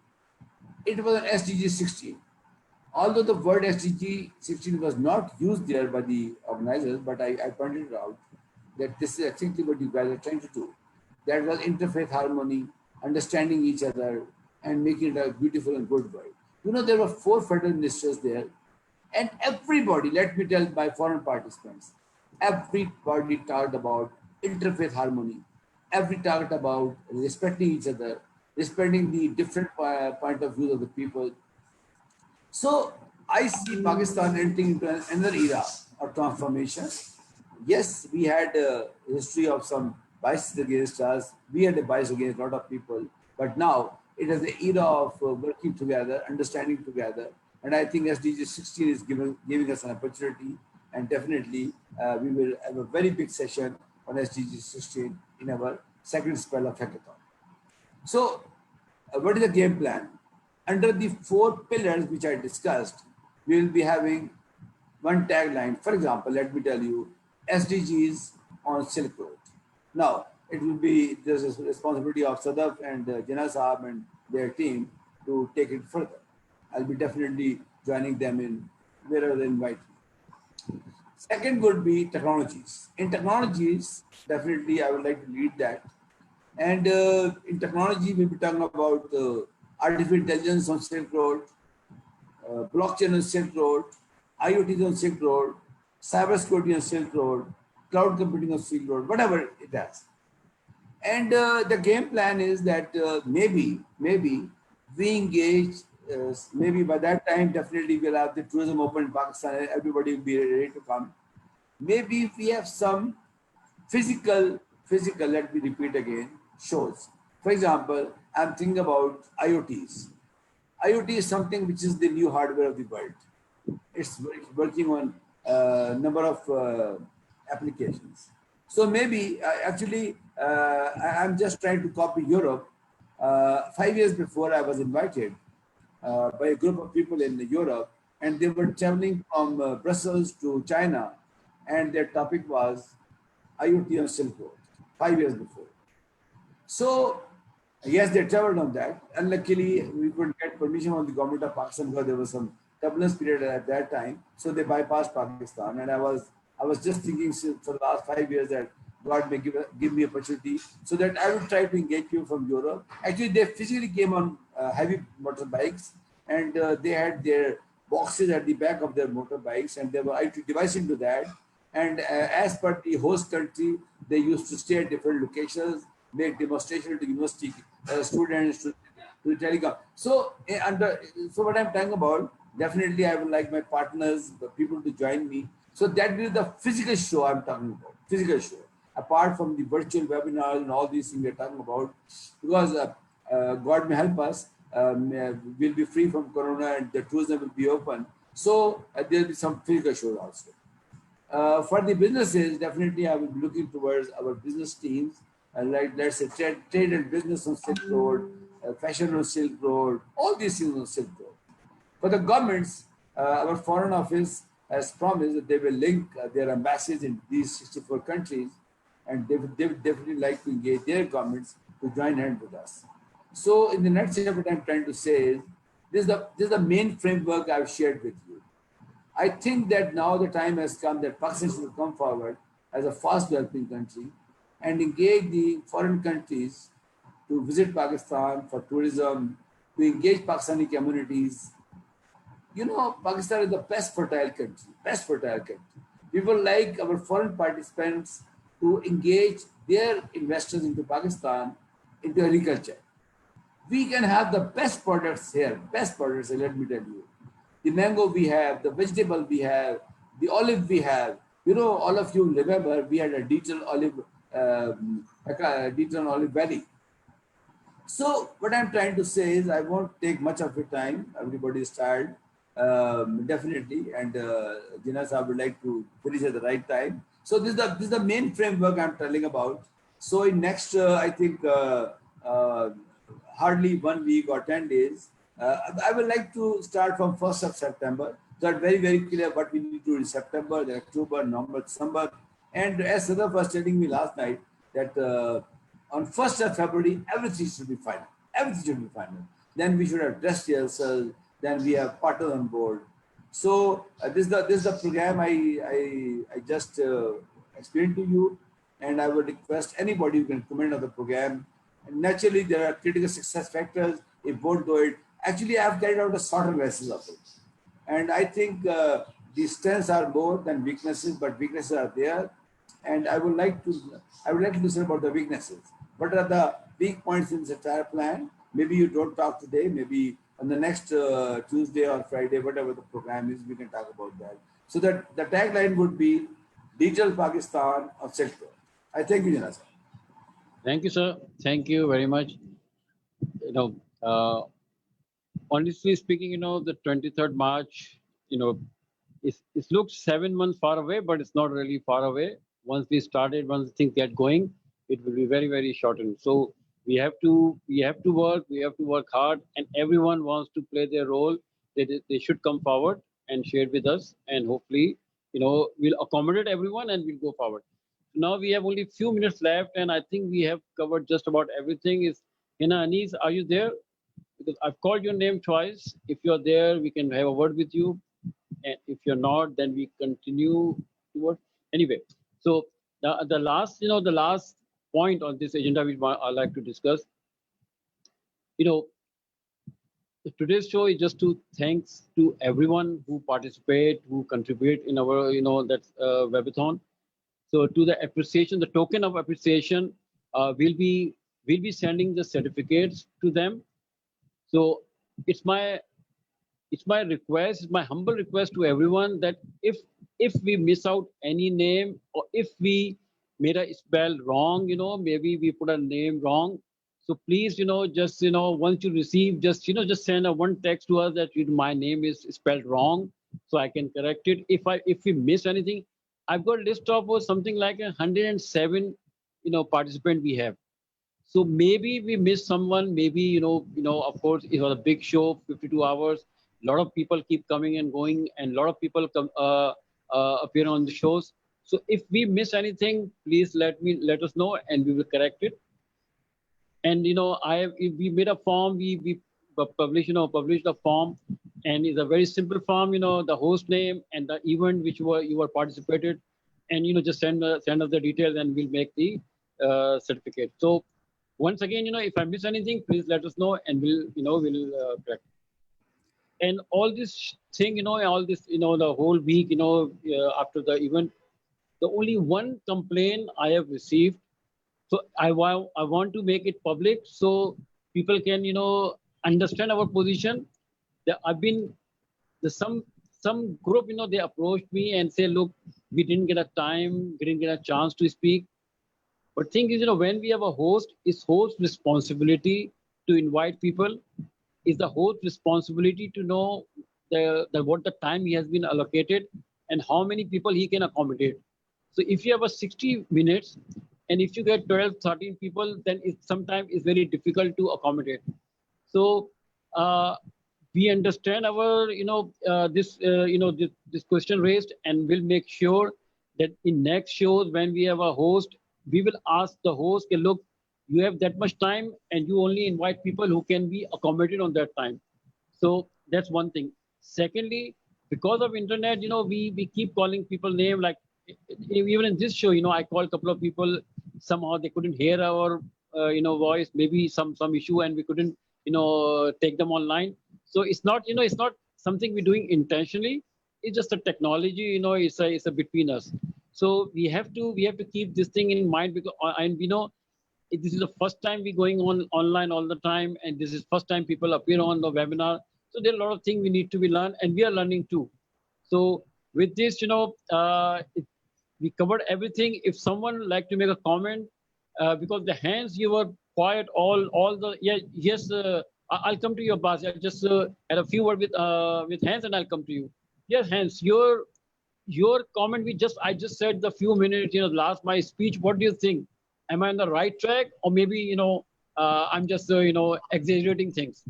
It was an SDG 16. Although the word SDG 16 was not used there by the organizers, but I pointed out that this is exactly what you guys are trying to do. That was interfaith harmony, understanding each other, and making it a beautiful and good world. You know, there were 4 federal ministers there, and everybody, let me tell my foreign participants, everybody talked about interfaith harmony. Every talked about respecting each other, respecting the different point of view of the people. So I see Pakistan entering into another era of transformation. Yes, we had a history of some biases against us. We had a bias against a lot of people. But now it is the era of working together, understanding together. And I think SDG 16 is giving us an opportunity. And definitely we will have a very big session on SDG 16 in our second spell of hackathon. So what is the game plan? Under the 4 pillars which I discussed, we will be having one tagline. For example, let me tell you, SDGs on Silk Road. Now, it will be the responsibility of Sadaf and Jinnah Saab and their team to take it further. I'll be definitely joining them in wherever they invite me. Second would be technologies. In technologies, definitely I would like to lead that. And in technology, we'll be talking about artificial intelligence on Silk Road, blockchain on Silk Road, IoT on Silk Road, cybersecurity on Silk Road, cloud computing on Silk Road, whatever it has. And the game plan is that maybe we engage, maybe by that time, definitely we'll have the tourism open in Pakistan, everybody will be ready to come. Maybe we have some physical, let me repeat again, shows. For example, I'm thinking about IoTs. IoT is something which is the new hardware of the world. It's working on a number of applications. So maybe I'm just trying to copy Europe. 5 years before, I was invited by a group of people in Europe, and they were traveling from Brussels to China, and their topic was IoT on Silk Road, 5 years before. So yes, they traveled on that. Unluckily, we couldn't get permission from the government of Pakistan because there was some turbulence period at that time. So they bypassed Pakistan, and I was just thinking for the last 5 years that God may give me opportunity so that I would try to engage people from Europe. Actually, they physically came on heavy motorbikes, and they had their boxes at the back of their motorbikes, and they were IT device into that. And as per the host country, they used to stay at different locations, make demonstration to university students, to telecom. So, so what I'm talking about, definitely I would like my partners, the people to join me. So that is the physical show I'm talking about, physical show. Apart from the virtual webinars and all these things we're talking about, because God may help us, we'll be free from Corona and the tourism will be open. So there'll be some physical shows also. For the businesses, definitely I will be looking towards our business teams, like let's say trade and business on Silk Road, fashion on Silk Road, all these things on Silk Road. For the governments, our foreign office has promised that they will link their embassies in these 64 countries, and they would definitely like to engage their governments to join hands with us. So in the next step, what I'm trying to say is, this is the main framework I've shared with you. I think that now the time has come that Pakistan should come forward as a fast developing country and engage the foreign countries to visit Pakistan for tourism, to engage Pakistani communities. You know, Pakistan is the best fertile country. We would like our foreign participants to engage their investors into Pakistan, into agriculture. We can have the best products here, let me tell you. The mango we have, the vegetable we have, the olive we have. You know, all of you remember we had a digital olive valley. So what I'm trying to say is, I won't take much of your time. Everybody is tired, definitely, and Jinas, I would like to finish at the right time. So this is the main framework I'm telling about. So in next, I think hardly 1 week or 10 days, I would like to start from 1st of September. That very, very clear what we need to do in September, then October, November, December. And as Sadaf was telling me last night, that on 1st of February, everything should be final. Everything should be final. Then we should have dress rehearsals, then we have partners on board. So this is the program I just explained to you, and I would request anybody who can comment on the program. And naturally, there are critical success factors. If won't do it, actually, I have carried out a sort of analysis of it, and I think the strengths are more than weaknesses, but weaknesses are there, and I would like to listen about the weaknesses. What are the weak points in the entire plan? Maybe you don't talk today. Maybe on the next Tuesday or Friday, whatever the program is, we can talk about that. So that the tagline would be Digital Pakistan of Silk Road. I thank you, Jinas. Thank you, sir. Thank you very much. You know, honestly speaking, you know, the 23rd March, you know, it looks 7 months far away, but it's not really far away. Once things get going, it will be very, very shortened. So we have to work hard, and everyone wants to play their role. They should come forward and share with us, and hopefully, you know, we'll accommodate everyone and we'll go forward. Now we have only a few minutes left, and I think we have covered just about everything. Is Hina Anis, are you there? Because I've called your name twice. If you're there, we can have a word with you. And if you're not, then we continue toward. Anyway, so the last point on this agenda which I'd like to discuss, you know, today's show is just to thanks to everyone who participate, who contribute in our, you know, that webathon. So to the appreciation, the token of appreciation, we'll be sending the certificates to them. So it's my request, my humble request to everyone, that if we miss out any name, or if we made a spell wrong, you know, maybe we put a name wrong. So please, you know, just, you know, once you receive, just send a one text to us that my name is spelled wrong, so I can correct it. If we miss anything, I've got a list of something like 107, you know, participants we have. So maybe we missed someone. Maybe, you know, of course, it was a big show, 52 hours. A lot of people keep coming and going, and a lot of people come appear on the shows. So if we miss anything, please let us know, and we will correct it. And you know, we made a form. We published a form, and it's a very simple form. You know, the host name and the event which you were participated, and you know, just send us the details, and we'll make the certificate. So Once again, if I miss anything, please let us know, and we'll correct. And all this thing, all this, the whole week, after the event, the only one complaint I have received. So I want to make it public so people can, understand our position. I've been some group, they approached me and say, look, we didn't get a time, we didn't get a chance to speak. But thing is, when we have a host, it's host responsibility to invite people. It's the host responsibility to know what the time he has been allocated and how many people he can accommodate. So if you have a 60 minutes and if you get 12, 13 people, then sometimes it's very difficult to accommodate. So we understand our, this question raised, and we'll make sure that in next shows when we have a host, we will ask the host, look, you have that much time and you only invite people who can be accommodated on that time. So that's one thing. Secondly, because of internet, we keep calling people name, like even in this show, I called a couple of people, somehow they couldn't hear our, voice, maybe some issue, and we couldn't, take them online. So it's not something we're doing intentionally. It's just a technology, it's a between us. So we have to keep this thing in mind, because, and this is the first time we're going on online all the time, and this is first time people appear on the webinar. So there are a lot of things we need to be learned, and we are learning too. So with this, we covered everything. If someone like to make a comment, because the hands, you were quiet all the, yes, I'll come to you, Abbas. I just had a few words with hands, and I'll come to you. Yes, hands, your comment, I just said the few minutes, last my speech. What do you think? Am I on the right track, or maybe, I'm just, exaggerating things?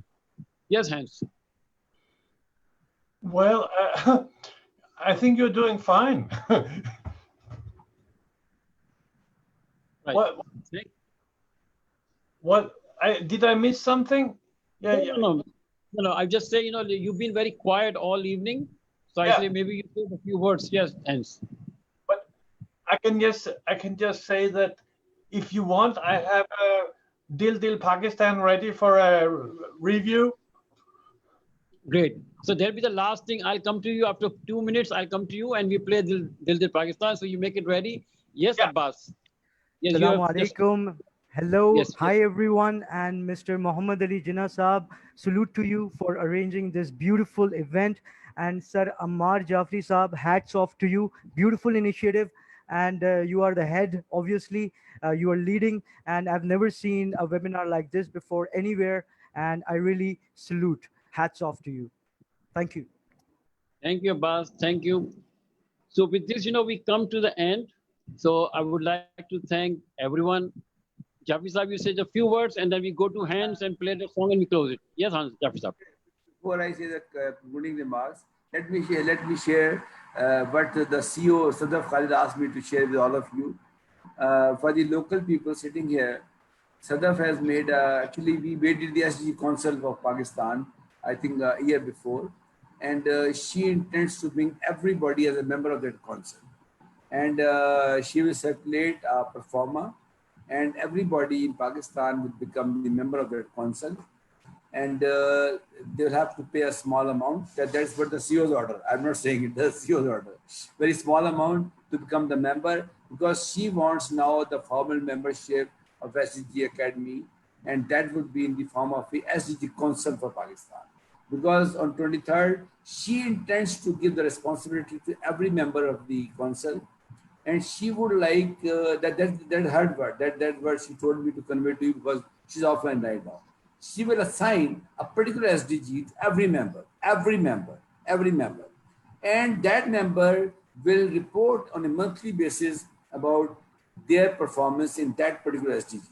Yes, Hans. Well, I think you're doing fine. Right. What? Did I miss something? No. I just say, you've been very quiet all evening. So I say maybe you say a few words. Yes, Hans. But I can just say that if you want, I have Dil Pakistan ready for a review. Great. So there'll be the last thing. I'll come to you after 2 minutes. I'll come to you and we play Dil Pakistan. So you make it ready. Yes, Abbas. Yes, Assalamu alaikum. Hello. Yes, Hi, everyone. And Mr. Muhammad Ali Jinnah Saab, salute to you for arranging this beautiful event. And Sir Ammar Jaffery Saab, hats off to you. Beautiful initiative. And you are the head, obviously. You are leading. And I've never seen a webinar like this before anywhere. And I really salute. Hats off to you. Thank you. Thank you, Abbas. Thank you. So with this, we come to the end. So I would like to thank everyone. Jaffery Saab, you say a few words, and then we go to Hans and play the song and we close it. Yes, Hans, Jaffery Saab. Before I say the concluding remarks, let me share what the CEO Sadaf Khalid asked me to share with all of you. For the local people sitting here, Sadaf has made actually we made it the SDG Council of Pakistan, I think a year before, and she intends to bring everybody as a member of that council, and she will circulate a performer, and everybody in Pakistan will become the member of that council, and they'll have to pay a small amount. That's what the CEO's order. I'm not saying it, the CEO's order. Very small amount to become the member, because she wants now the formal membership of SDG Academy, and that would be in the form of the SDG Council for Pakistan. Because on 23rd, she intends to give the responsibility to every member of the council, and she would like that hard word, that word she told me to convey to you, because she's offline right now. She will assign a particular SDG to every member, and that member will report on a monthly basis about their performance in that particular SDG.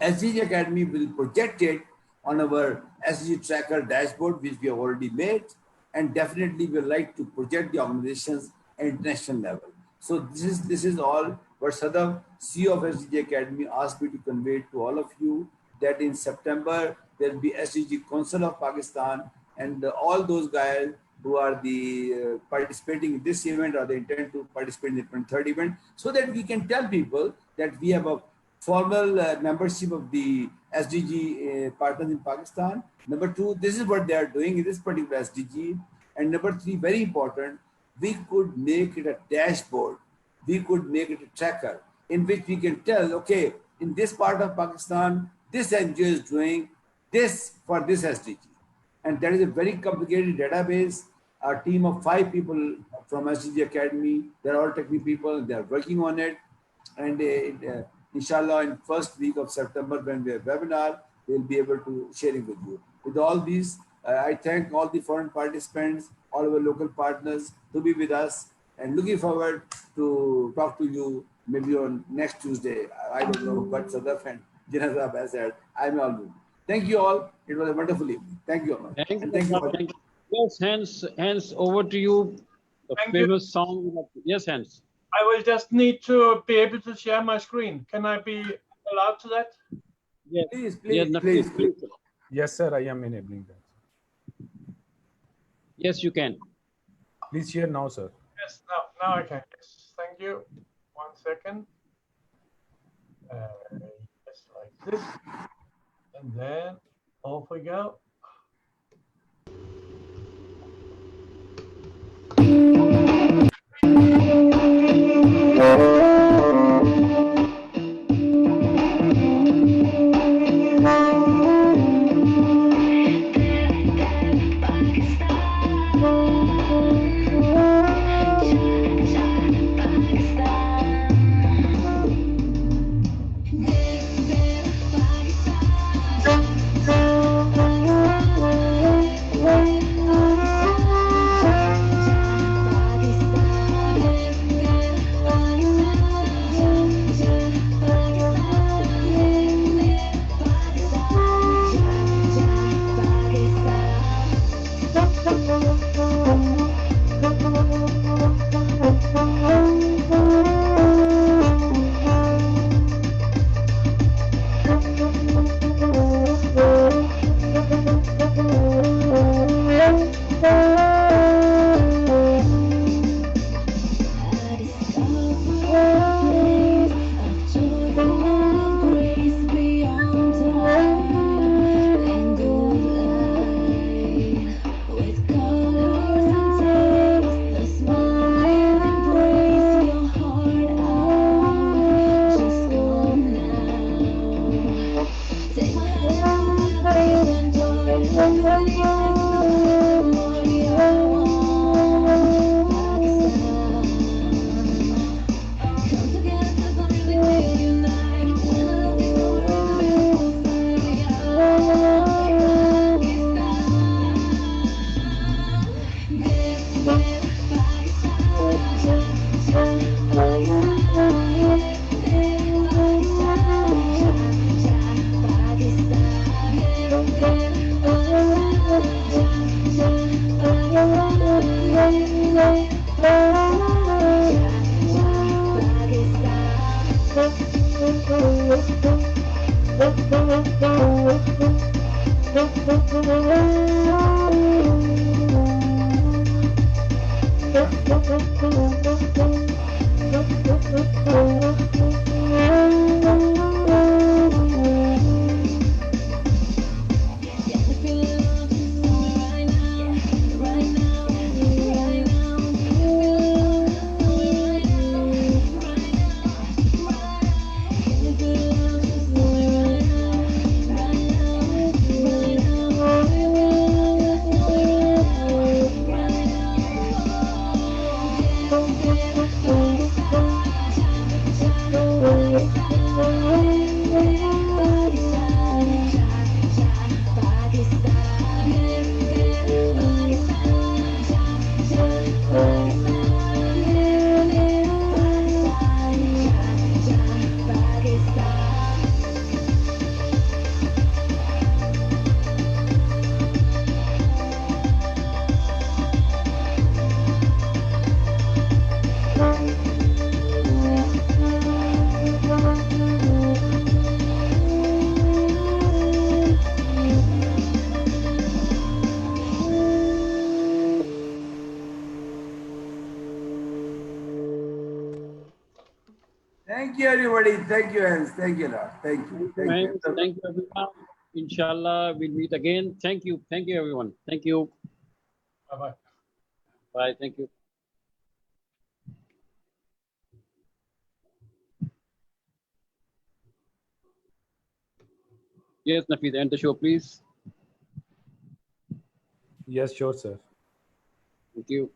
SDG Academy will project it on our SDG tracker dashboard, which we have already made, and definitely we like to project the organizations at international level. So this is all what Sadaf, CEO of SDG Academy, asked me to convey to all of you, that in September there will be SDG Council of Pakistan, and all those guys who are the participating in this event, or they intend to participate in the 23rd event, so that we can tell people that we have a formal membership of the SDG partners in Pakistan. Number two, this is what they are doing in this particular SDG. And number three, very important, we could make it a dashboard. We could make it a tracker in which we can tell, okay, in this part of Pakistan, this NGO is doing this for this SDG. And that is a very complicated database. A team of 5 people from SDG Academy, they're all technical people, they're working on it. And inshallah, in first week of September, when we have webinar, we'll be able to share it with you. With all these, I thank all the foreign participants, all our local partners to be with us, and looking forward to talk to you maybe on next Tuesday. I don't know, but Sadaf and Jinnah Sahab has said, I may all do. Thank you all. It was a wonderful evening. Thank you, Ammar. Thank you. Thank you all. Thank you. Yes, Hans, over to you. The famous song. Yes, Hans. I will just need to be able to share my screen. Can I be allowed to that? Yes. Please, please. Yes, sir, I am enabling that. Yes, you can. Please share now, sir. Yes, now I can. Yes, thank you. 1 second. Just like this. And then off we go. Thank you, everybody. Thank you, Hans. Thank you, Lord. Thank you. Thank you. Thank you, everyone. Inshallah, we'll meet again. Thank you. Thank you, everyone. Thank you. Bye-bye. Bye. Thank you. Yes, Nafeed, end the show, please. Yes, sure, sir. Thank you.